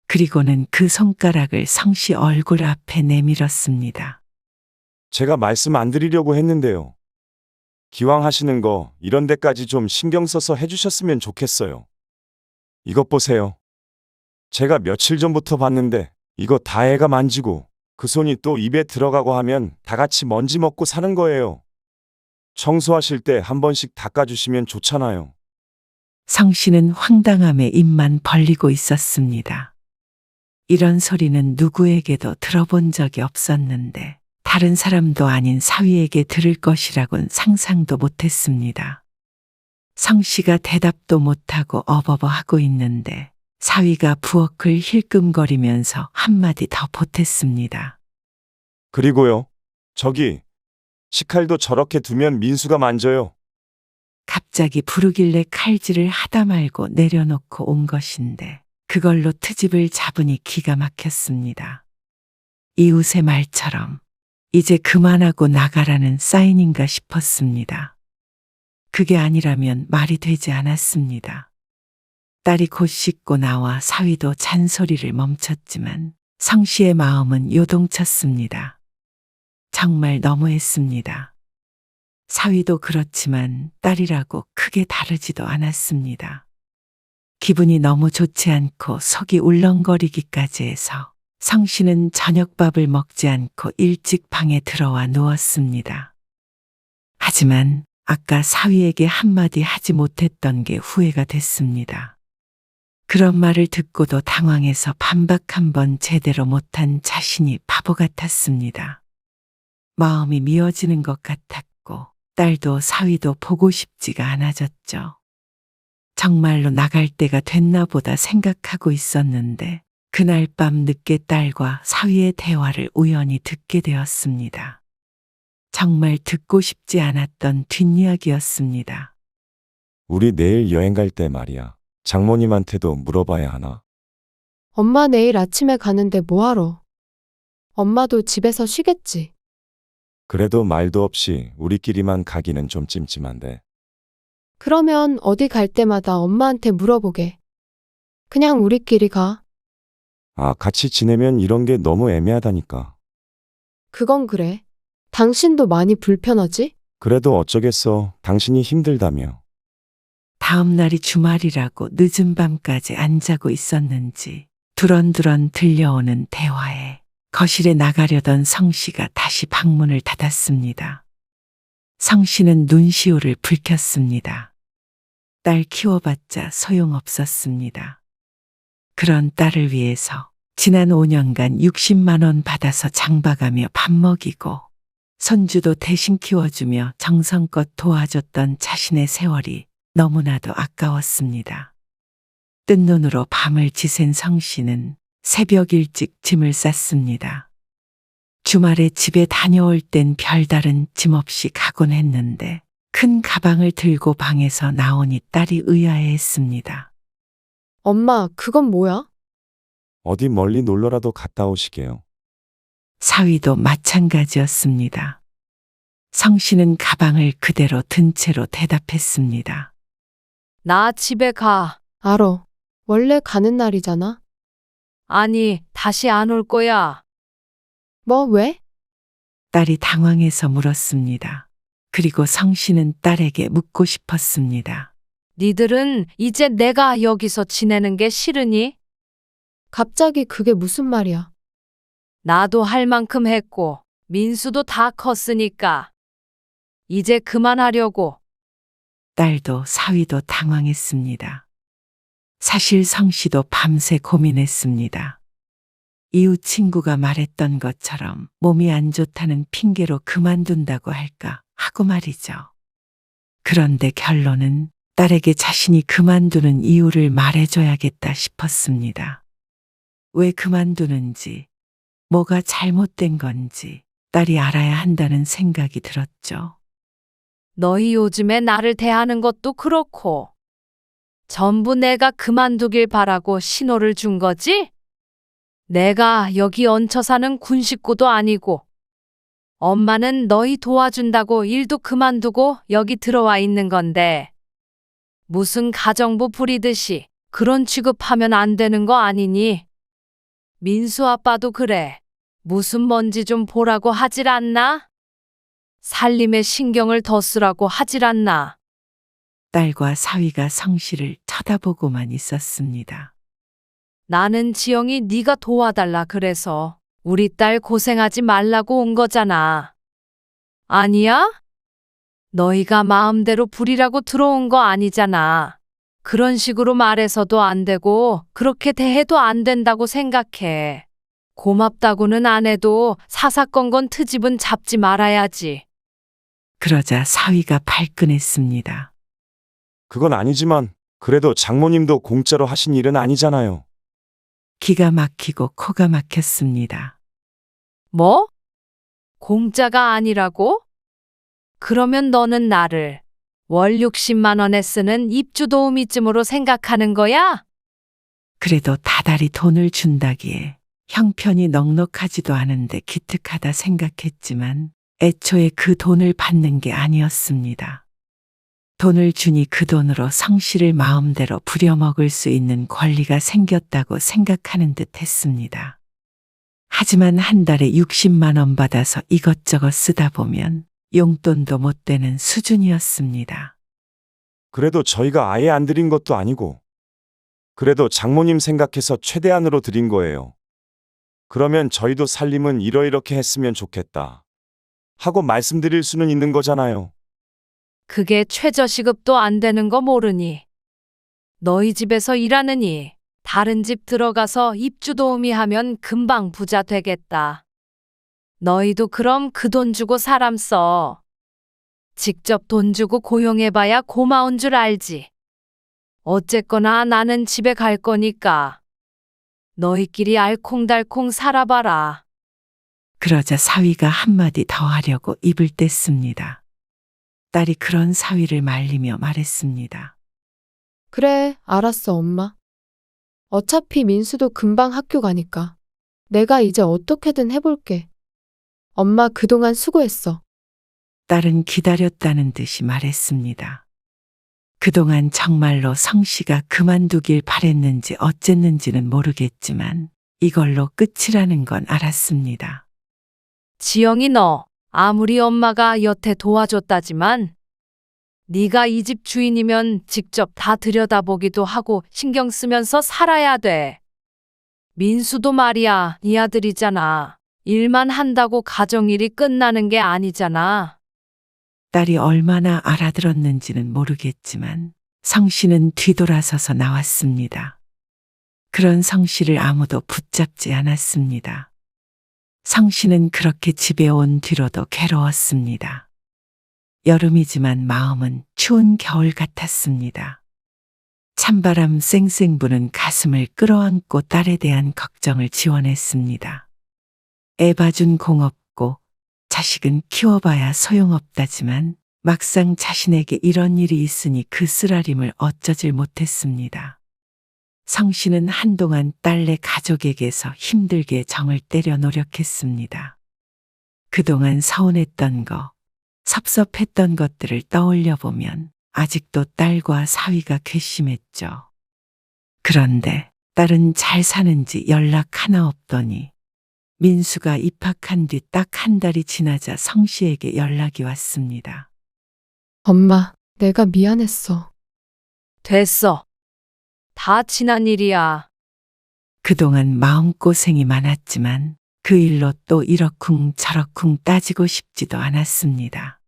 그리고는 그 손가락을 성씨 얼굴 앞에 내밀었습니다. 제가 말씀 안 드리려고 했는데요. 기왕 하시는 거 이런 데까지 좀 신경 써서 해주셨으면 좋겠어요. 이것 보세요. 제가 며칠 전부터 봤는데 이거 다 애가 만지고 그 손이 또 입에 들어가고 하면 다 같이 먼지 먹고 사는 거예요. 청소하실 때 한 번씩 닦아주시면 좋잖아요. 성 씨는 황당함에 입만 벌리고 있었습니다. 이런 소리는 누구에게도 들어본 적이 없었는데 다른 사람도 아닌 사위에게 들을 것이라곤 상상도 못했습니다. 성 씨가 대답도 못하고 어버버 하고 있는데 사위가 부엌을 힐끔거리면서 한마디 더 보탰습니다. 그리고요, 저기 식칼도 저렇게 두면 민수가 만져요. 갑자기 부르길래 칼질을 하다 말고 내려놓고 온 것인데 그걸로 트집을 잡으니 기가 막혔습니다. 이웃의 말처럼 이제 그만하고 나가라는 사인인가 싶었습니다. 그게 아니라면 말이 되지 않았습니다. 딸이 곧 씻고 나와 사위도 잔소리를 멈췄지만 성 씨의 마음은 요동쳤습니다. 정말 너무했습니다. 사위도 그렇지만 딸이라고 크게 다르지도 않았습니다. 기분이 너무 좋지 않고 속이 울렁거리기까지 해서 성 씨는 저녁밥을 먹지 않고 일찍 방에 들어와 누웠습니다. 하지만 아까 사위에게 한마디 하지 못했던 게 후회가 됐습니다. 그런 말을 듣고도 당황해서 반박 한번 제대로 못한 자신이 바보 같았습니다. 마음이 미어지는 것 같았고 딸도 사위도 보고 싶지가 않아졌죠. 정말로 나갈 때가 됐나 보다 생각하고 있었는데 그날 밤 늦게 딸과 사위의 대화를 우연히 듣게 되었습니다. 정말 듣고 싶지 않았던 뒷이야기였습니다. 우리 내일 여행 갈 때 말이야. 장모님한테도 물어봐야 하나? 엄마 내일 아침에 가는데 뭐하러? 엄마도 집에서 쉬겠지. 그래도 말도 없이 우리끼리만 가기는 좀 찜찜한데. 그러면 어디 갈 때마다 엄마한테 물어보게. 그냥 우리끼리 가. 아, 같이 지내면 이런 게 너무 애매하다니까. 그건 그래. 당신도 많이 불편하지? 그래도 어쩌겠어. 당신이 힘들다며. 다음 날이 주말이라고 늦은 밤까지 안 자고 있었는지 두런두런 들려오는 대화에 거실에 나가려던 성씨가 다시 방문을 닫았습니다. 성씨는 눈시울을 붉혔습니다. 딸 키워봤자 소용없었습니다. 그런 딸을 위해서 지난 5년간 60만 원 받아서 장봐가며 밥 먹이고 손주도 대신 키워주며 정성껏 도와줬던 자신의 세월이 너무나도 아까웠습니다. 뜬 눈으로 밤을 지샌 성씨는 새벽 일찍 짐을 쌌습니다. 주말에 집에 다녀올 땐 별다른 짐 없이 가곤 했는데 큰 가방을 들고 방에서 나오니 딸이 의아해했습니다. 엄마, 그건 뭐야? 어디 멀리 놀러라도 갔다 오시게요. 사위도 마찬가지였습니다. 성씨는 가방을 그대로 든 채로 대답했습니다. 나 집에 가. 알어. 원래 가는 날이잖아. 아니, 다시 안 올 거야. 뭐, 왜? 딸이 당황해서 물었습니다. 그리고 성씨는 딸에게 묻고 싶었습니다. 니들은 이제 내가 여기서 지내는 게 싫으니? 갑자기 그게 무슨 말이야? 나도 할 만큼 했고, 민수도 다 컸으니까. 이제 그만하려고. 딸도 사위도 당황했습니다. 사실 성씨도 밤새 고민했습니다. 이웃 친구가 말했던 것처럼 몸이 안 좋다는 핑계로 그만둔다고 할까 하고 말이죠. 그런데 결론은 딸에게 자신이 그만두는 이유를 말해줘야겠다 싶었습니다. 왜 그만두는지, 뭐가 잘못된 건지 딸이 알아야 한다는 생각이 들었죠. 너희 요즘에 나를 대하는 것도 그렇고, 전부 내가 그만두길 바라고 신호를 준 거지? 내가 여기 얹혀 사는 군 식구도 아니고, 엄마는 너희 도와준다고 일도 그만두고 여기 들어와 있는 건데, 무슨 가정부 부리듯이 그런 취급하면 안 되는 거 아니니? 민수 아빠도 그래. 무슨 뭔지 좀 보라고 하질 않나? 살림에 신경을 더 쓰라고 하질 않나? 딸과 사위가 성씨를 쳐다보고만 있었습니다. 나는 지영이 네가 도와달라 그래서 우리 딸 고생하지 말라고 온 거잖아. 아니야? 너희가 마음대로 부리라고 들어온 거 아니잖아. 그런 식으로 말해서도 안 되고 그렇게 대해도 안 된다고 생각해. 고맙다고는 안 해도 사사건건 트집은 잡지 말아야지. 그러자 사위가 발끈했습니다. 그건 아니지만 그래도 장모님도 공짜로 하신 일은 아니잖아요. 기가 막히고 코가 막혔습니다. 뭐? 공짜가 아니라고? 그러면 너는 나를 월 60만 원에 쓰는 입주도우미쯤으로 생각하는 거야? 그래도 다달이 돈을 준다기에 형편이 넉넉하지도 않은데 기특하다 생각했지만 애초에 그 돈을 받는 게 아니었습니다. 돈을 주니 그 돈으로 성씨를 마음대로 부려먹을 수 있는 권리가 생겼다고 생각하는 듯 했습니다. 하지만 한 달에 60만 원 받아서 이것저것 쓰다 보면 용돈도 못 되는 수준이었습니다. 그래도 저희가 아예 안 드린 것도 아니고. 그래도 장모님 생각해서 최대한으로 드린 거예요. 그러면 저희도 살림은 이러이렇게 했으면 좋겠다 하고 말씀드릴 수는 있는 거잖아요. 그게 최저시급도 안 되는 거 모르니? 너희 집에서 일하느니 다른 집 들어가서 입주도우미 하면 금방 부자 되겠다. 너희도 그럼 그 돈 주고 사람 써. 직접 돈 주고 고용해봐야 고마운 줄 알지. 어쨌거나 나는 집에 갈 거니까 너희끼리 알콩달콩 살아봐라. 그러자 사위가 한마디 더 하려고 입을 뗐습니다. 딸이 그런 사위를 말리며 말했습니다. 그래, 알았어, 엄마. 어차피 민수도 금방 학교 가니까 내가 이제 어떻게든 해볼게. 엄마 그동안 수고했어. 딸은 기다렸다는 듯이 말했습니다. 그동안 정말로 성씨가 그만두길 바랬는지 어쨌는지는 모르겠지만 이걸로 끝이라는 건 알았습니다. 지영이 너 아무리 엄마가 여태 도와줬다지만 네가 이 집 주인이면 직접 다 들여다보기도 하고 신경 쓰면서 살아야 돼. 민수도 말이야, 네 아들이잖아. 일만 한다고 가정일이 끝나는 게 아니잖아. 딸이 얼마나 알아들었는지는 모르겠지만 성씨는 뒤돌아서서 나왔습니다. 그런 성씨를 아무도 붙잡지 않았습니다. 성씨는 그렇게 집에 온 뒤로도 괴로웠습니다. 여름이지만 마음은 추운 겨울 같았습니다. 찬바람 쌩쌩 부는 가슴을 끌어안고 딸에 대한 걱정을 지원했습니다. 애 봐준 공 없고 자식은 키워봐야 소용없다지만 막상 자신에게 이런 일이 있으니 그 쓰라림을 어쩌질 못했습니다. 성씨는 한동안 딸네 가족에게서 힘들게 정을 때려 노력했습니다. 그동안 서운했던 거, 섭섭했던 것들을 떠올려 보면 아직도 딸과 사위가 괘씸했죠. 그런데 딸은 잘 사는지 연락 하나 없더니 민수가 입학한 뒤 딱 한 달이 지나자 성씨에게 연락이 왔습니다. 엄마, 내가 미안했어. 됐어. 다 지난 일이야. 그동안 마음고생이 많았지만 그 일로 또 이러쿵 저러쿵 따지고 싶지도 않았습니다.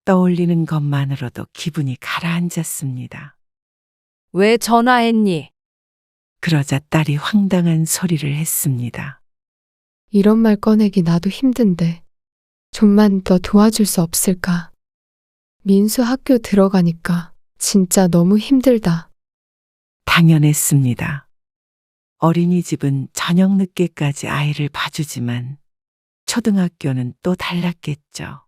떠올리는 것만으로도 기분이 가라앉았습니다. 왜 전화했니? 그러자 딸이 황당한 소리를 했습니다. 이런 말 꺼내기 나도 힘든데 좀만 더 도와줄 수 없을까? 민수 학교 들어가니까 진짜 너무 힘들다. 당연했습니다. 어린이집은 저녁 늦게까지 아이를 봐주지만 초등학교는 또 달랐겠죠.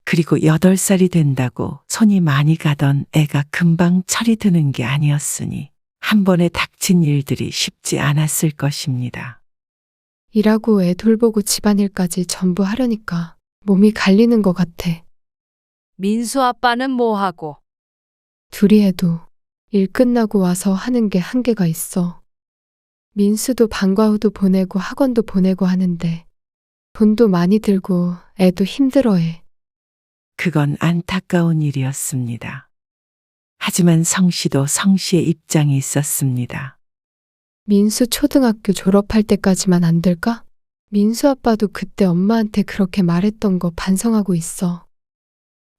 그리고 8살이 된다고 손이 많이 가던 애가 금방 철이 드는 게 아니었으니 한 번에 닥친 일들이 쉽지 않았을 것입니다. 일하고 애 돌보고 집안일까지 전부 하려니까 몸이 갈리는 것 같아. 민수 아빠는 뭐 하고? 둘이 해도 일 끝나고 와서 하는 게 한계가 있어. 민수도 방과 후도 보내고 학원도 보내고 하는데 돈도 많이 들고 애도 힘들어해. 그건 안타까운 일이었습니다. 하지만 성씨도 성씨의 입장이 있었습니다. 민수 초등학교 졸업할 때까지만 안 될까? 민수 아빠도 그때 엄마한테 그렇게 말했던 거 반성하고 있어.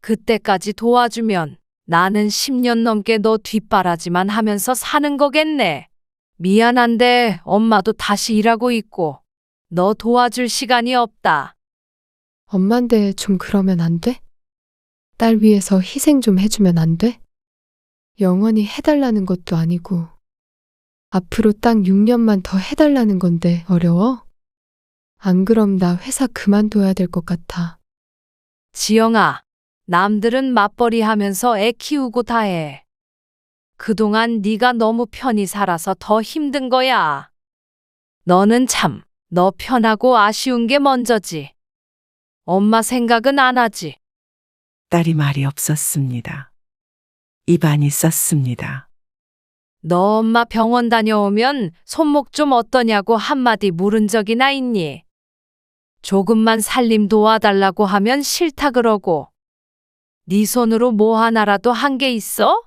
그때까지 도와주면 나는 10년 넘게 너 뒷바라지만 하면서 사는 거겠네. 미안한데 엄마도 다시 일하고 있고 너 도와줄 시간이 없다. 엄만데 좀 그러면 안 돼? 딸 위해서 희생 좀 해주면 안 돼? 영원히 해달라는 것도 아니고 앞으로 딱 6년만 더 해달라는 건데 어려워? 안 그럼 나 회사 그만둬야 될 것 같아. 지영아, 남들은 맞벌이 하면서 애 키우고 다 해. 그동안 네가 너무 편히 살아서 더 힘든 거야. 너는 참, 너 편하고 아쉬운 게 먼저지. 엄마 생각은 안 하지. 딸이 말이 없었습니다. 입안이 썼습니다. 너 엄마 병원 다녀오면 손목 좀 어떠냐고 한마디 물은 적이나 있니? 조금만 살림 도와달라고 하면 싫다 그러고. 네 손으로 뭐 하나라도 한 게 있어?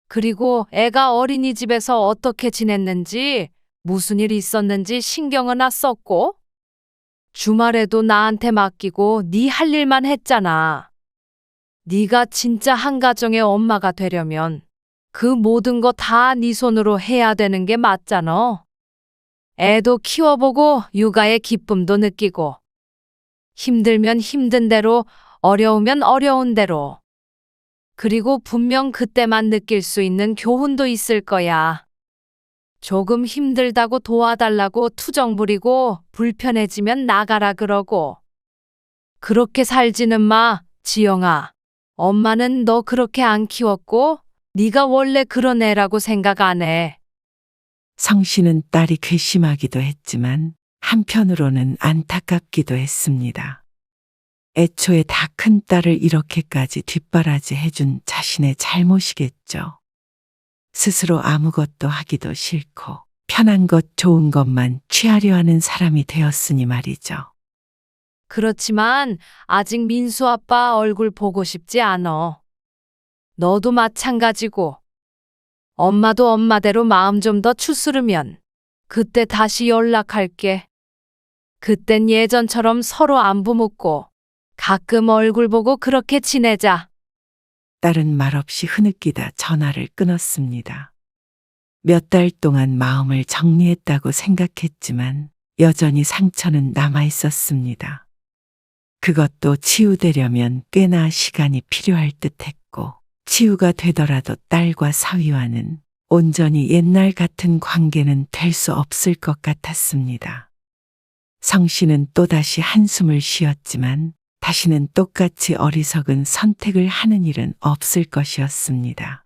그리고 애가 어린이집에서 어떻게 지냈는지, 무슨 일 있었는지 신경은 안 썼고? 주말에도 나한테 맡기고 네 할 일만 했잖아. 네가 진짜 한 가정의 엄마가 되려면 그 모든 거 다 네 손으로 해야 되는 게 맞잖아. 애도 키워보고 육아의 기쁨도 느끼고 힘들면 힘든 대로 어려우면 어려운 대로 그리고 분명 그때만 느낄 수 있는 교훈도 있을 거야. 조금 힘들다고 도와달라고 투정 부리고 불편해지면 나가라 그러고. 그렇게 살지는 마, 지영아. 엄마는 너 그렇게 안 키웠고 네가 원래 그런 애라고 생각 안 해. 성 씨는 딸이 괘씸하기도 했지만 한편으로는 안타깝기도 했습니다. 애초에 다 큰 딸을 이렇게까지 뒷바라지 해준 자신의 잘못이겠죠. 스스로 아무것도 하기도 싫고 편한 것 좋은 것만 취하려 하는 사람이 되었으니 말이죠. 그렇지만 아직 민수 아빠 얼굴 보고 싶지 않어. 너도 마찬가지고. 엄마도 엄마대로 마음 좀 더 추스르면 그때 다시 연락할게. 그땐 예전처럼 서로 안부 묻고 가끔 얼굴 보고 그렇게 지내자. 딸은 말없이 흐느끼다 전화를 끊었습니다. 몇 달 동안 마음을 정리했다고 생각했지만 여전히 상처는 남아 있었습니다. 그것도 치유되려면 꽤나 시간이 필요할 듯했고 치유가 되더라도 딸과 사위와는 온전히 옛날 같은 관계는 될 수 없을 것 같았습니다. 성 씨는 또다시 한숨을 쉬었지만 다시는 똑같이 어리석은 선택을 하는 일은 없을 것이었습니다.